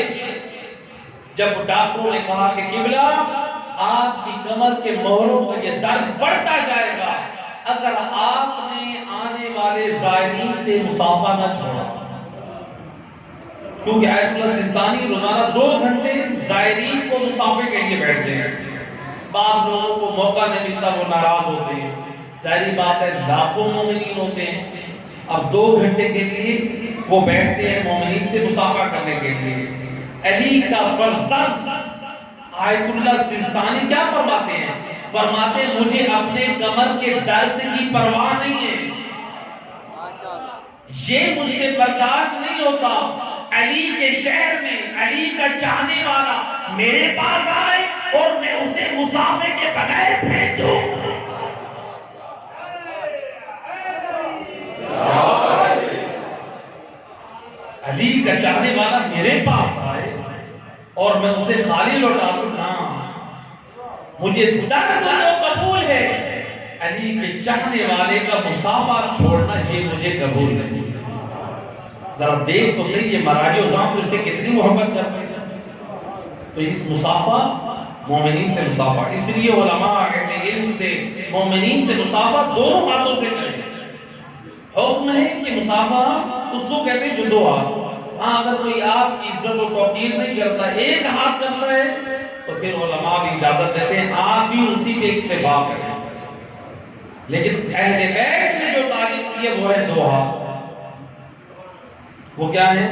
جب ڈاکٹروں نے کہا کہ قبلہ آپ کی کمر کے مہروں کا یہ درد بڑھتا جائے گا اگر آپ نے آنے والے زائرین سے مصافحہ نہ چھوڑا، کیونکہ آیت اللہ سیستانی روزانہ 2 گھنٹے زائرین کو مصافحے کے لیے بیٹھتے ہیں۔ بعض لوگوں کو موقع نہیں ملتا وہ ناراض ہوتے ہیں، ظاہری بات ہے لاکھوں مومنین ہوتے ہیں، اب 2 گھنٹے کے لیے وہ بیٹھتے ہیں مومنین سے مصافحہ کرنے کے لیے۔ علی کا فرزند آیت اللہ سیستانی کیا فرماتے ہیں؟ فرماتے ہیں مجھے اپنے کمر کے درد کی پرواہ نہیں ہے، یہ مجھ سے برداشت نہیں ہوتا علی کے شہر میں علی کا چاہنے والا میرے پاس آئے اور میں اسے مسافے کے بغیر پھینک دوں. علی کا چاہنے والا میرے پاس آئے اور میں اسے خالی لوٹا دوں؟ نا، مجھے درد تو قبول ہے، علی کے چاہنے والے کا مسافہ چھوڑنا یہ مجھے قبول نہیں. ذرا دیکھ تو صحیح یہ مراجع عظام تو اسے کتنی محبت کرتے ہیں. تو اس مسافہ مومنین سے مسافہ، اس لیے علماء اہل علم سے مومنین سے مسافہ دونوں ہاتھوں سے کریں. حکم ہے کہ مسافہ اس کو کہتے ہیں جو دو ہاتھ. ہاں اگر کوئی آپ کی عزت و توقیر نہیں کرتا ایک ہاتھ کرتا ہے تو پھر علماء بھی اجازت دیتے ہیں آپ بھی اسی پہ اکتفا کریں. لیکن اہل بیت نے جو تعلیم کی ہے وہ ہے دو ہاتھ. وہ کیا ہے؟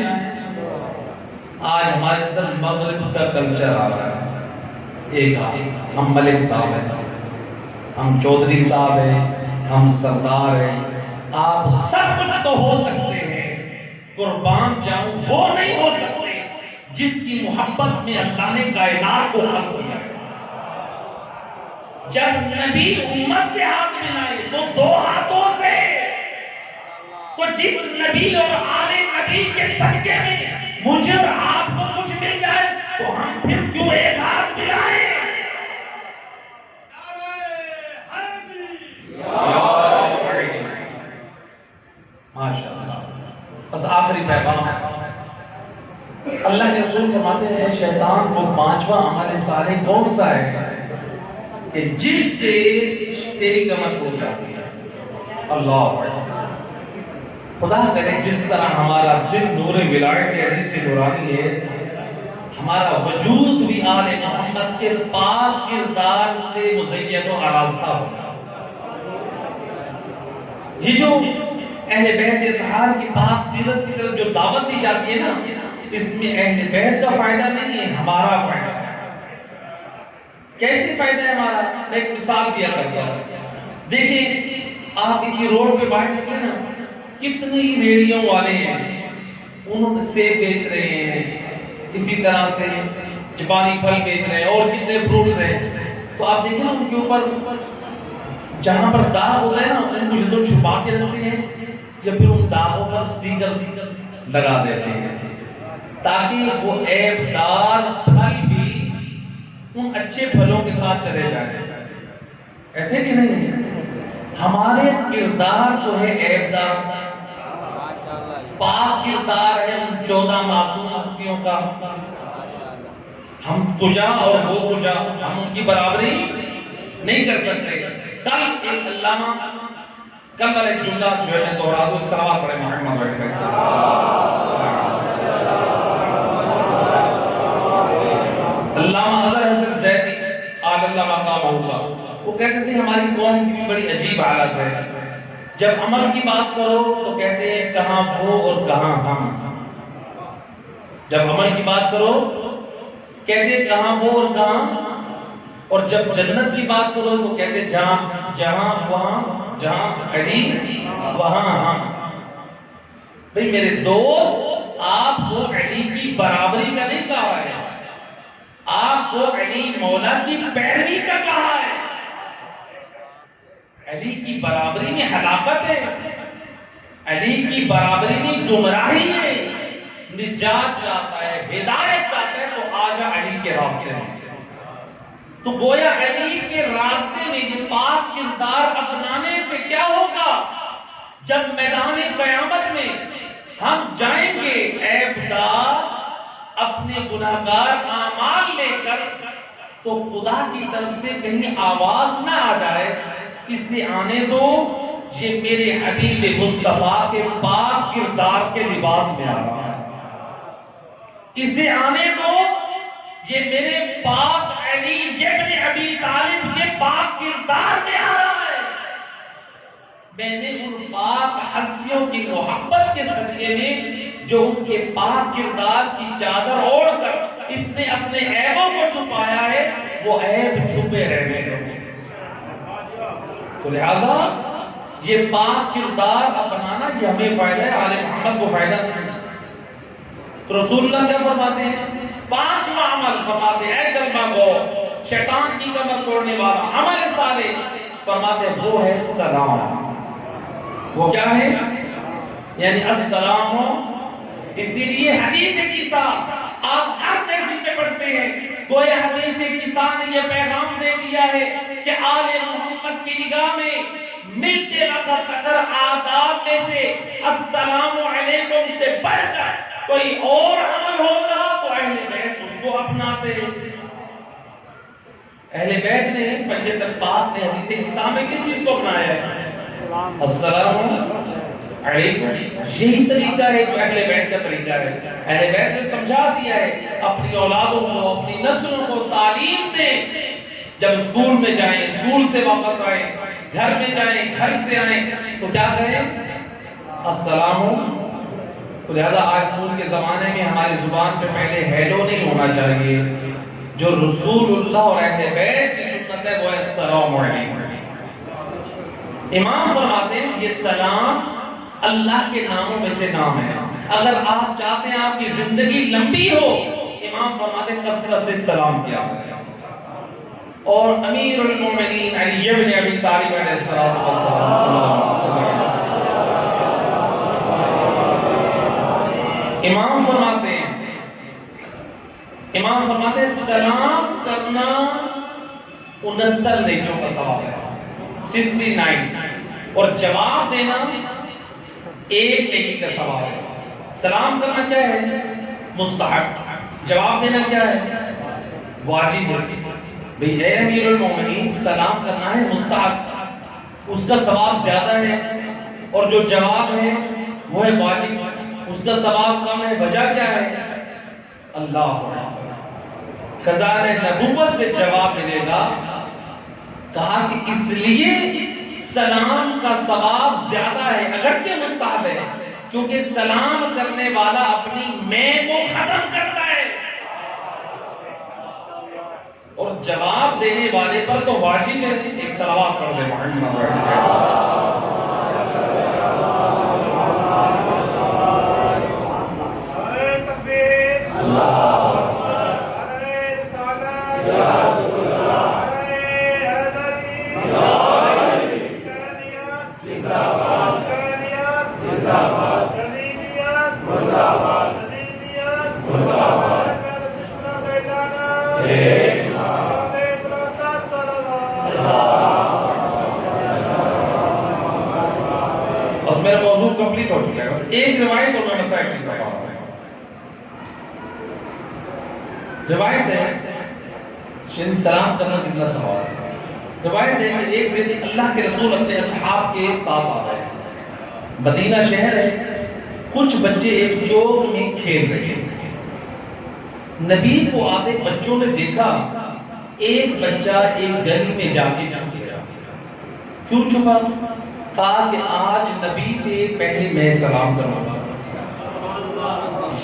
آج ہمارے اندر مغرب کا کلچر آ رہا ہے. ایک ہاتھ، ہم ملک صاحب ہیں، ہم چودھری صاحب ہیں، ہم سردار ہیں. آپ سب کچھ تو ہو سکتے ہیں، قربان جاؤں وہ نہیں ہو سکتے جس کی محبت میں اللہ نے کائنات کو خلق کیا. جب نبی امت سے ہاتھ ملائے تو دو ہاتھوں سے. تو جس نبی اور آل نبی کے صدقے میں مجھے اور آپ کو کچھ مل جائے تو ہم پھر کیوں ایک ہاتھ ملائیں؟ ماشاءاللہ. بس آخری پیغام اللہ کے رسول فرماتے ہیں شیطان کو پانچواں عمل صالح کون سا ہے کہ جس سے تیری کمر ٹوٹ جاتی ہے. اللہ خدا کرے جس طرح ہمارا دل نور ولایت علی سے نورانی ہے ہمارا وجود بھی آل محمد کے پاک کردار سے مزین و آراستہ ہوگا. یہ جو اہل بیت اطہار کی پاک سیرت کی طرف جو دعوت دی جاتی ہے نا اس میں اہل بیت کا فائدہ نہیں ہے، ہمارا فائدہ ہے. کیسے فائدہ ہے ہمارا؟ میں ایک مثال دیا کرتا ہوں. دیکھیں آپ اسی روڈ پہ باہر نکلے نا کتنے ہی ریڑیوں والے ہیں، انہوں نے سیب بیچ رہے ہیں، اسی طرح سے جاپانی پھل بیچ رہے ہیں اور کتنے فروٹس ہیں. تو آپ دیکھیں نا ان کے اوپر جہاں پر داغ ہوتا ہے نا ان کو جو چھپا کے رکھتے ہیں یا پھر ان داغوں پر سٹیکر لگا دیتے ہیں تاکہ وہ عیب دار پھل بھی ان اچھے پھلوں کے ساتھ چلے جائیں. ایسے کہ نہیں؟ ہمارے کردار جو ہے عیب دار، پاک کردار ہے ان 14 معصوم ہستیوں کا. ہم تجا اور وہ تجا ہم ان کی برابری نہیں کر سکتے. کل ایک علامہ کل والا ایک جملہ جو ہے میں دوہرا دوں، صلوات پڑھیں محمد وحید. علامہ اظہر حسن زیدی آل اللہ مقامہ کا وہ کہتے تھے ہماری قوم کی بھی بڑی عجیب حالت ہے، جب عمل کی بات کرو تو کہتے ہیں کہاں وہ اور کہاں ہم. جب عمل کی بات کرو کہتے ہیں کہاں وہ اور کہاں، اور جب جنت کی بات کرو تو کہتے ہیں جہاں وہاں، جہاں علی وہاں ہم. بھئی میرے دوست آپ کو علی کی برابری کا نہیں کہا ہے، آپ کو علی مولا کی پیروی کا کہا ہے. علی کی برابری میں ہلاکت ہے، علی کی برابری میں گمراہی ہے. نجات چاہتا ہے، ہدایت چاہتا ہے تو آجا علی کے راستے میں. تو گویا علی کے راستے میں یہ پاک کردار اپنانے سے کیا ہوگا؟ جب میدان قیامت میں ہم جائیں گے عیب دار اپنے گناہگار اعمال لے کر تو خدا کی طرف سے کہیں آواز نہ آ جائے اسے آنے دو، یہ میرے حبیب مصطفیٰ کے پاک کردار کے لباس میں آ رہا ہے. اسے آنے دو، یہ میرے پاک علی ابن ابی طالب کے پاک کردار میں آ رہا ہے. میں نے ان پاک ہستیوں کی محبت کے صدقے میں جو ان کے پاک کردار کی چادر اوڑھ کر اس نے اپنے عیبوں کو چھپایا ہے وہ عیب چھپے رہنے دو. تو لہذا یہ پاک کردار اپنانا یہ ہمیں فائدہ ہے، آل محمد کو فائدہ نہیں. تو رسول اللہ کیا فرماتے ہیں؟ 5واں عمل فرماتے ہیں، اے کلمہ گو، شیطان کی کمر توڑنے والا عمل صالح، فرماتے ہیں وہ ہے سلام۔ وہ کیا ہے؟ یعنی السلام ہو۔ اسی لیے حدیث کیسا آپ ہر محفل میں پڑھتے ہیں، گویا حدیث کیسا نے یہ پیغام دے دیا ہے کہ آل محمد کی نگاہ میں ملتے وقت اگر آداب میں سے السلام علیکم سے بڑھ کر کوئی اور عمل ہوتا تو اہل بیت اس کو اپناتے۔ اہل بیت نے پنجتن پاک نے حدیث کیسا میں کس چیز کو اپنایا ہے؟ السلام علیکم۔ یہی طریقہ ہے جو اہل بیت کا طریقہ ہے۔ اہل بیت نے سمجھا دیا ہے، اپنی اولادوں کو، اپنی نسلوں کو تعلیم دیں، جب اسکول میں جائیں اسکول سے واپس آئیں، گھر میں جائیں گھر سے آئیں تو کیا کریں؟ السلام۔ تو لہذا آج فون کے زمانے میں ہماری زبان پہ پہلے ہیلو نہیں ہونا چاہیے، جو رسول اللہ اور اہل بیت کی سنت ہے وہ ہے السلام علیکم۔ امام فرماتے ہیں یہ سلام اللہ کے ناموں میں سے نام ہے، اگر آپ چاہتے ہیں آپ کی زندگی لمبی ہو، امام فرماتے ہیں کثرت سے سلام کیا۔ اور امیر المومنین علی بن ابی طالب علیہ السلام امام فرماتے ہیں سلام کرنا 69 نیکیوں کا ثواب ہے، 69، اور جواب دینا 1 نیکی کا ثواب ہے۔ سلام کرنا کیا ہے؟ مستحب، جواب دینا کیا ہے؟ واجب ہے۔ بھئی اے امیر المومنین سلام کرنا ہے مستحب، اس کا ثواب زیادہ ہے، اور جو جواب ہے وہ ہے واجب، اس کا ثواب کم ہے، وجہ کیا ہے؟ اللہ خزانہ نبوت سے جواب ملے گا۔ کہا کہ اس لیے سلام کا ثواب زیادہ ہے اگرچہ مستحب ہے، چونکہ سلام کرنے والا اپنی میں کو ختم کرتا ہے، اور جواب دینے والے پر تو واجب ہے ایک صلوات پڑھ دے محمد بس میرا موضوع کمپلیٹ ہو چکا ہے، بس ایک روایت اور میں مسائل کی سفارت ہے۔ روایت ہے سلام کرنا کتنا ثواب ہے۔ روایت ہے کہ ایک دن اللہ کے رسول اپنے اصحاب کے ساتھ آ رہے ہیں، مدینہ شہر ہے، کچھ بچے ایک چوک میں کھیل رہے ہیں۔ نبی کو آتے بچوں نے دیکھا، ایک بچہ ایک گلی میں جا کے چھپ گیا۔ کیوں چھپا؟ کہا کہ آج نبی پہ پہلے میں سلام کروں گا۔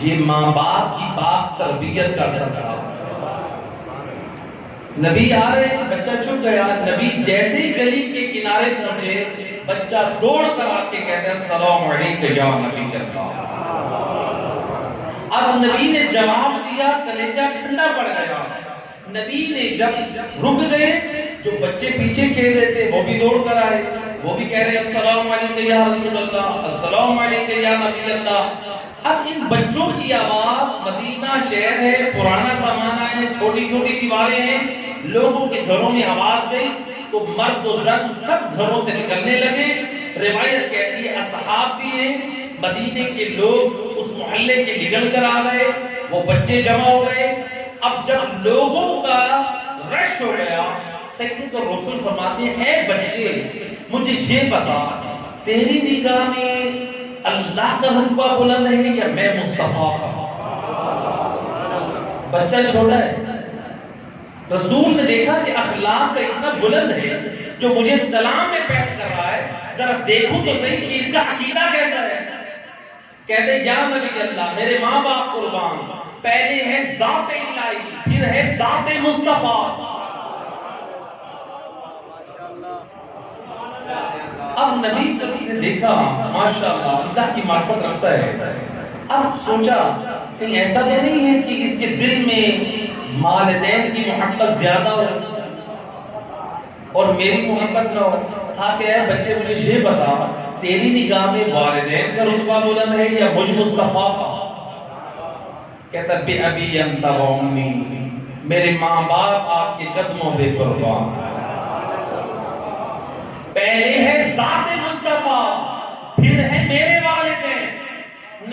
یہ ماں باپ کی پاک تربیت کا اثر تھا۔ نبی آ رہے ہیں، بچہ چھپ گیا، نبی جیسے ہی گلی کے کنارے پہنچے، بچہ دوڑ کر آ کے کہتے ہیں السلام علیکم یا نبی اللہ۔ اب نبی نے جواب دیا، کلیجہ ٹھنڈا پڑ گیا۔ نبی نے جب رک گئے، جو بچے پیچھے کھیل رہے تھے وہ بھی دوڑ کر آئے، وہ بھی کہہ رہے السلام علیکم یا رسول اللہ، السلام علیکم یا نبی اللہ۔ اب ان بچوں کی آواز، مدینہ شہر ہے، پرانا زمانہ ہے، چھوٹی چھوٹی دیواریں ہیں، لوگوں کے گھروں میں آواز گئی تو مرد و زن سب گھروں سے نکلنے لگے۔ روایت کہتی ہے اصحاب بھی ہیں، مدینے کے لوگ اس محلے کے نکل کر آ گئے، وہ بچے جمع ہو گئے۔ اب جب لوگوں کا رش ہو گیا، سید الرسول فرماتے ہیں اے بچے مجھے یہ بتا، تیری نگاہ میں اللہ کا رتبہ بلند ہے یا میں مصطفیٰ کا؟ بچہ چھوٹا ہے، رسول نے دیکھا کہ اخلاق کا اتنا بلند ہے جو مجھے سلام میں پہن کر رہا ہے، ذرا دیکھوں تو صحیح کہ اس کا عقیدہ کیسا ہے۔ کہتے یا نبی اللہ میرے ماں باپ قربان، پہلے ہے ذات الہی پھر ہے ذات مصطفیٰ۔ اب نبی نے دیکھا ماشاءاللہ اللہ کی معرفت رکھتا ہے، اب سوچا کہیں ایسا تو نہیں ہے کہ اس کے دل میں والدین کی محبت زیادہ ہو اور میری محبت نہ ہو؟ تھا کہ اے بچے مجھے یہ بتا، تیری نگاہ میں والدین کا رتبہ بلند ہے یا مجھ مصطفیٰ کا؟ کہتا بے ابی انت و امی، میرے ماں باپ آپ کے قدموں پہ قربان۔ پہلے ہے ذات مصطفیٰ، پھر ہے میرے والدین۔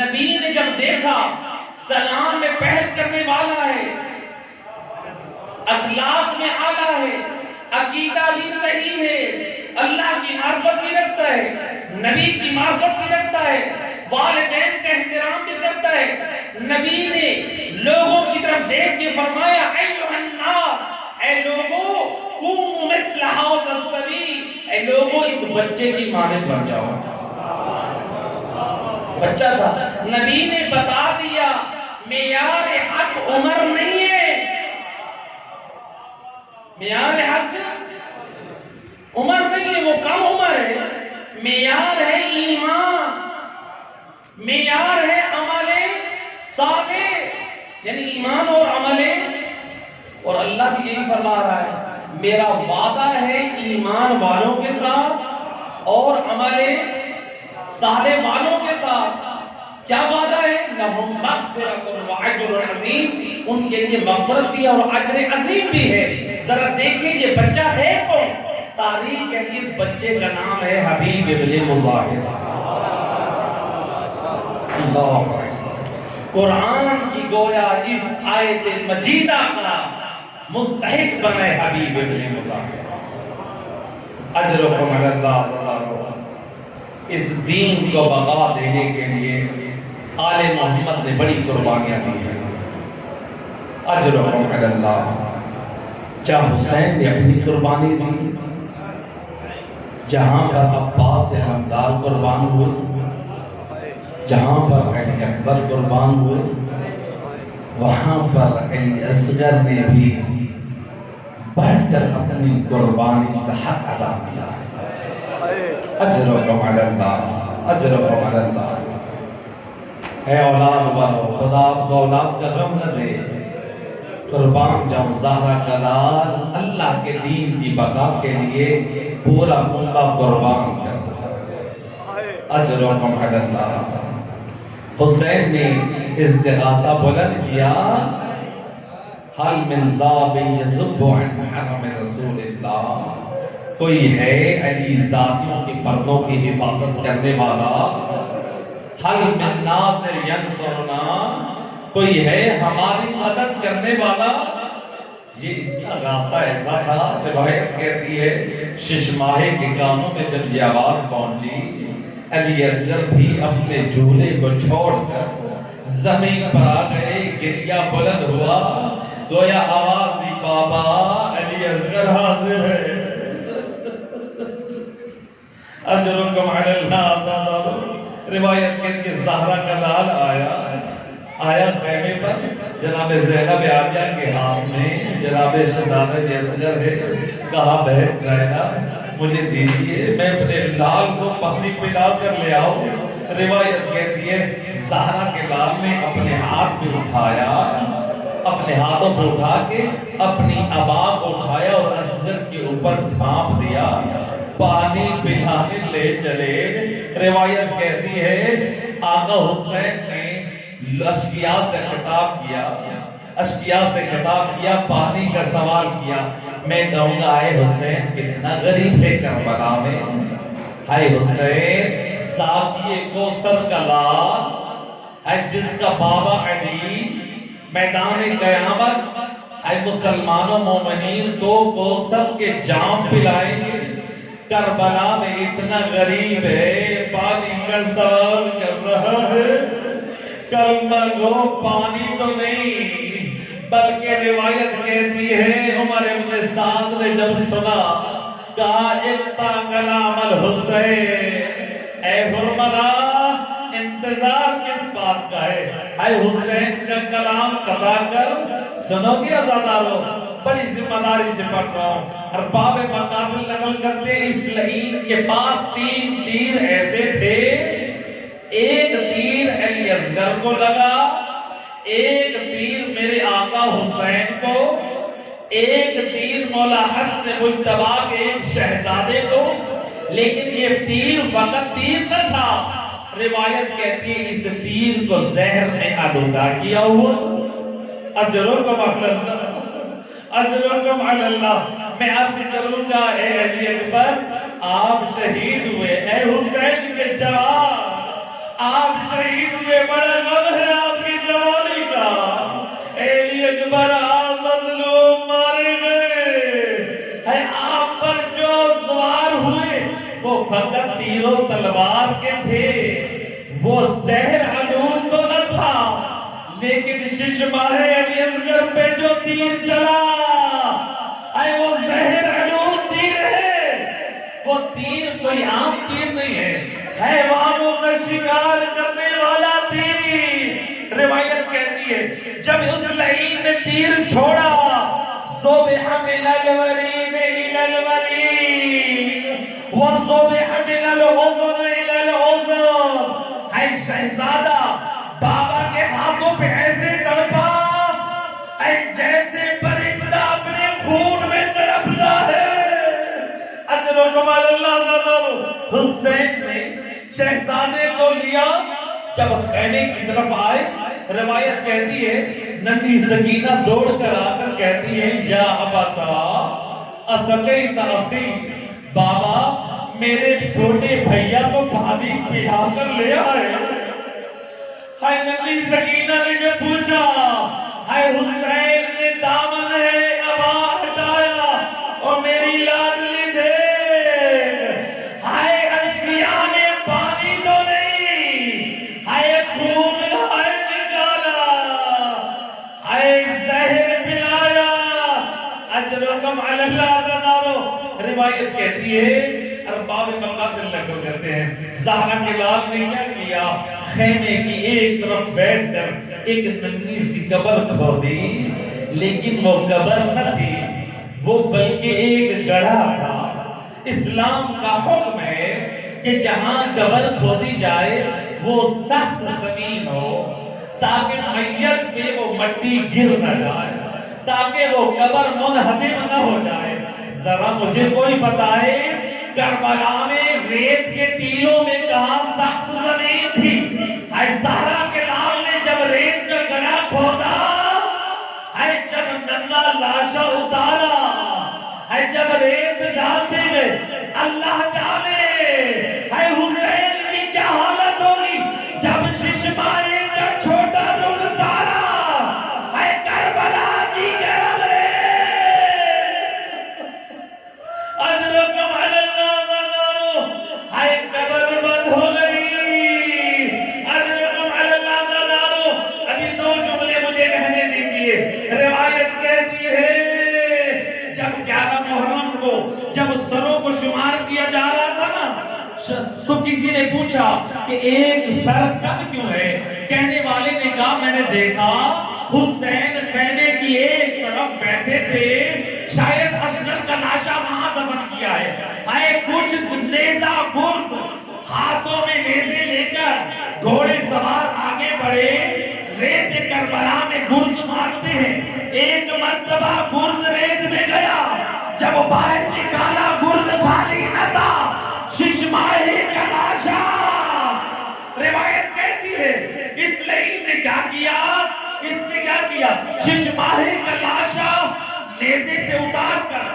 نبی نے جب دیکھا سلام میں پہل کرنے والا ہے، اخلاق میں اعلیٰ ہے، عقیدہ بھی صحیح ہے، اللہ کی معرفت بھی رکھتا ہے، نبی کی معرفت بھی رکھتا ہے، والدین کا احترام بھی کرتا ہے، نبی نے لوگوں کی طرف دیکھ کے فرمایا ایھا الناس، اے لوگوں قوموا مثل ھذا الصبی، اے لوگوں اس بچے کی مانند بن جاؤ۔ بچہ تھا، نبی نے بتا دیا معیار حق عمر نہیں ہے، معیار حق عمر نہیں ہے، وہ کم عمر ہے، معیار ہے ایمان، معیار ہے عمل صالح، یعنی ایمان اور عمل، اور اللہ بھی یہی فرما رہا ہے میرا وعدہ ہے ایمان والوں کے ساتھ اور عمل صالح والوں کے ساتھ۔ کیا وعدہ ہے؟ لَهُمْ مَغْفِرَةٌ وَأَجْرٌ عَظِيمٌ، ان کے لیے مغفرت بھی ہے اور اجر عظیم بھی ہے۔ ذرا دیکھیں یہ بچہ ہے کون؟ تاریخ کے لیے اس بچے کا نام ہے حبیب ابن مظاہر۔ اللہ قرآن کی گویا اس آیت مجیدہ کا مستحق بنے حبیب ابن مظاہر۔ اجرکم علی اللہ، اس دین کو بقا دینے کے لیے آل محمد نے بڑی قربانیاں دی ہیں۔ اجرکم علی اللہ، جہاں حسین نے اپنی قربانی دی، جہاں پر عباس علمدار قربان ہوئے، جہاں پر علی اکبر قربان ہوئے، وہاں پر علی اصغر نے بھی بڑھ کر اپنی قربانی کا حق ادا کیا۔ اجرکم علی اللہ، اجرکم علی اللہ۔ اے اولاد والو، خدا آپ کو اولاد کا غم نہ دے، قربان جاؤں زہرا کا لال اللہ کے دین کی بقا کے لیے پورا کنبہ قربان کر رہا ہے۔ اجرکم علی اللہ۔ حسین نے استغاثہ بلند کیا، حل من ذاب یذب عن حرم رسول اللہ، کوئی ہے علی ذاتیوں کے پردوں کی حفاظت کرنے والا؟ حل من ناصر ینصرنا، کوئی ہے ہماری مدد کرنے والا؟ یہ اس کا غاصہ ایسا تھا، روایت کہتی ہے ششماہے کے کانوں میں جب یہ آواز پہنچی، علی اصغر بھی اپنے جھولے کو چھوڑ کر زمین پر آ گئے، گریہ بلند ہوا، گویا آواز دی بابا علی اصغر حاضر ہے۔ اجرکم علی اللہ۔ روایت کہتی ہے زہرا کا لال آیا خیمے پر، جناب زینب عالیہ کے ہاتھ میں جناب شہزادہ اصغر ہے، کہا بہن زینب مجھے دیجیے، میں اپنے لال کو پانی پلا کر لے آؤں۔ روایت کہتی ہے زہرا کے لال نے اپنے ہاتھ پہ اٹھایا، اپنے ہاتھوں پہ اٹھا کے اپنی ابا کو اٹھایا اور اصغر کے اوپر ڈھانپ دیا، پانی پلانے لے چلے۔ روایت کہتی ہے آقا حسین نے اشقیاء سے خطاب کیا، اشقیاء سے خطاب کیا، پانی کا سوال کیا، میں کہوں گا اے حسین کتنا غریب ہے کربلا میں، اے حسین ساقی کوثر کا لال ہے جس کا بابا علی میدان قیامت ہے مسلمانوں مومنین کو کوثر کے جام پلائیں گے، کربلا میں اتنا غریب ہے، پانی کا سوال کر رہا ہے، کلمہ گو پانی تو نہیں، بلکہ روایت کہتی ہے عمر ابن سعد نے جب سنا کہا اقطع کلام الحسین، اے حرملا انتظار کس بات کا ہے، اے حسین کا کلام قطع کر۔ سنو گے عزادارو، بڑی ذمہ داری سے پڑھ رہا ہوں، ارباب مقابل نقل کرتے اس لعین کے پاس 3 تیر ایسے تھے، ایک تیر علی اصغر کو لگا، ایک تیر میرے آقا حسین کو، ایک تیر مولا حسن مجتبیٰ کے ایک شہزادے کو، لیکن یہ تیر فقط تیر نہ تھا، روایت کہتی ہے اس تیر کو زہر نے آلودہ کیا ہوا۔ اجرکم علی اللہ، اجرکم علی اللہ۔ میں عرض کروں گا اے علی اکبر، آپ شہید ہوئے، اے حسین کے جوان آپ شہید ہوئے، بڑا غم ہے آپ کی جوانی کا۔ اے علی اکبر آپ مظلوم مارے گئے، اے آپ پر جو سوار ہوئے وہ فقط تیر و تلوار کے تھے، وہ زہر آلود تو نہ تھا، لیکن ششماہ علی اصغر پہ جو تیر چلا اے وہ زہر آلود تیر ہے۔ وہ تیر کوئی عام تیر نہیں ہے، حیوانوں کا شکار کرنے والا تیر۔ روایت کہتی ہے جب اس لعین نے تیر چھوڑا، صبح من الورید الى الورید وصبح من الحزن الى الحزن، اے شہزادہ بابا کے ہاتھوں پہ ایسے تڑپا اے جیسے پرندہ اپنے خون میں تڑپتا ہے۔ اجرکم علی اللہ۔ حسین نے شہزادے کو لیا، جب خیمے کی طرف آئے، روایت کہتی ہے ننھی سکینہ دوڑ کر آ کر کہتی ہے یا ابتا اسقیت اخی، بابا میرے چھوٹے بھیا کو پانی پلا کر لے آئے۔ ہائے نبی سکینہ نے جو پوچھا، ہائے حسین نے دامن ہے ابا ہٹایا اور میری لاڈلی دے، ہائے اشقیاء نے پانی تو نہیں، ہائے خون ہائے نکالا، ہائے زہر پلایا۔ اجرکم علی اللہ زنارو۔ روایت کہتی ہے ارباب مقاتل نقل کرتے ہیں زہرا کے لال نے کیا کیا، خیمے کی ایک طرف بیٹھ کر ایک ننھی سی قبر کھودی، لیکن وہ قبر نہ تھی، وہ بلکہ ایک گڑھا تھا۔ اسلام کا حکم ہے کہ جہاں قبر کھودی جائے وہ سخت زمین ہو تاکہ میت پہ وہ مٹی گر نہ جائے، تاکہ وہ قبر منہدم نہ ہو جائے۔ ذرا مجھے کوئی بتائے کربلا میں ریت کے ٹیلوں میں کہاں سخت زمین تھی؟ اے زہرا کے لال نے جب ریت کا گڑھا کھودا، اے جب ننھا لاشا اتارا، اے جب ریت ڈالتے گئے، اللہ جانے اے حسین کی کیا حالت ہوگی جب ششمائے کا چھوٹا رخسارا اے کربلا کی گرم اجرکم علی اللہ، ہائے قبر بند ہو گئی۔ اجرکم علی اللہ۔ ابھی دو جملے مجھے کہنے دیجئے۔ روایت کہتی ہے جب 11 محرم کو جب سروں کو شمار کیا جا رہا تھا نا، تو کسی نے پوچھا کہ ایک سر کم کیوں ہے؟ کہنے والے نے کہا میں نے دیکھا حسین خیمے کی ایک طرف بیٹھے تھے، شاید اصغر کا لاشا وہاں دفن کیا ہے۔ آئے کچھ نیزہ گرز ہاتھوں میں نیزے لے کر گھوڑے سوار آگے بڑھے، ریت کربلا میں گرز مارتے ہیں۔ ایک مرتبہ گرز ریت میں گیا، جب باہر نکالا گرز خالی نہ تھا، ششماہی کا لاشا۔ روایت کہتی ہے اس لعین نے کیا کیا، اس نے کیا کیا، ششماہی کا لاشا نیزے سے اتار کر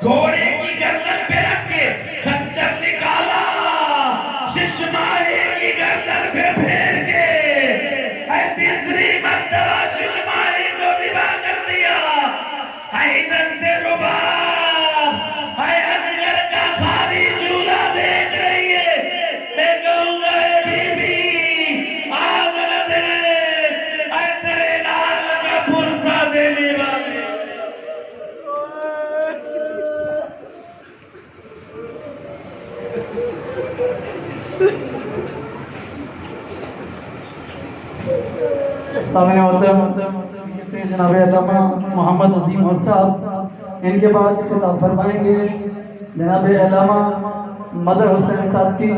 گھوڑے کی گردن پہ رکھ کے خنجر نکالا، ششماہی کی گردن پہ پھیر کے اے تیسری مرتبہ ششماہی کو ذبح کر دیا۔ اے ادھر سے رباب اے اصغر کا خالی جھولا دیکھ رہی ہے، میں کہوں گا اے بی بی آگ نہ دے، اے تیرے لال کا پرسا دینے والے۔ سامنے محترم جناب علامہ محمد عظیم اور صاحب، ان کے بعد خطاب فرمائیں گے جناب علامہ مدر حسین صاحب کی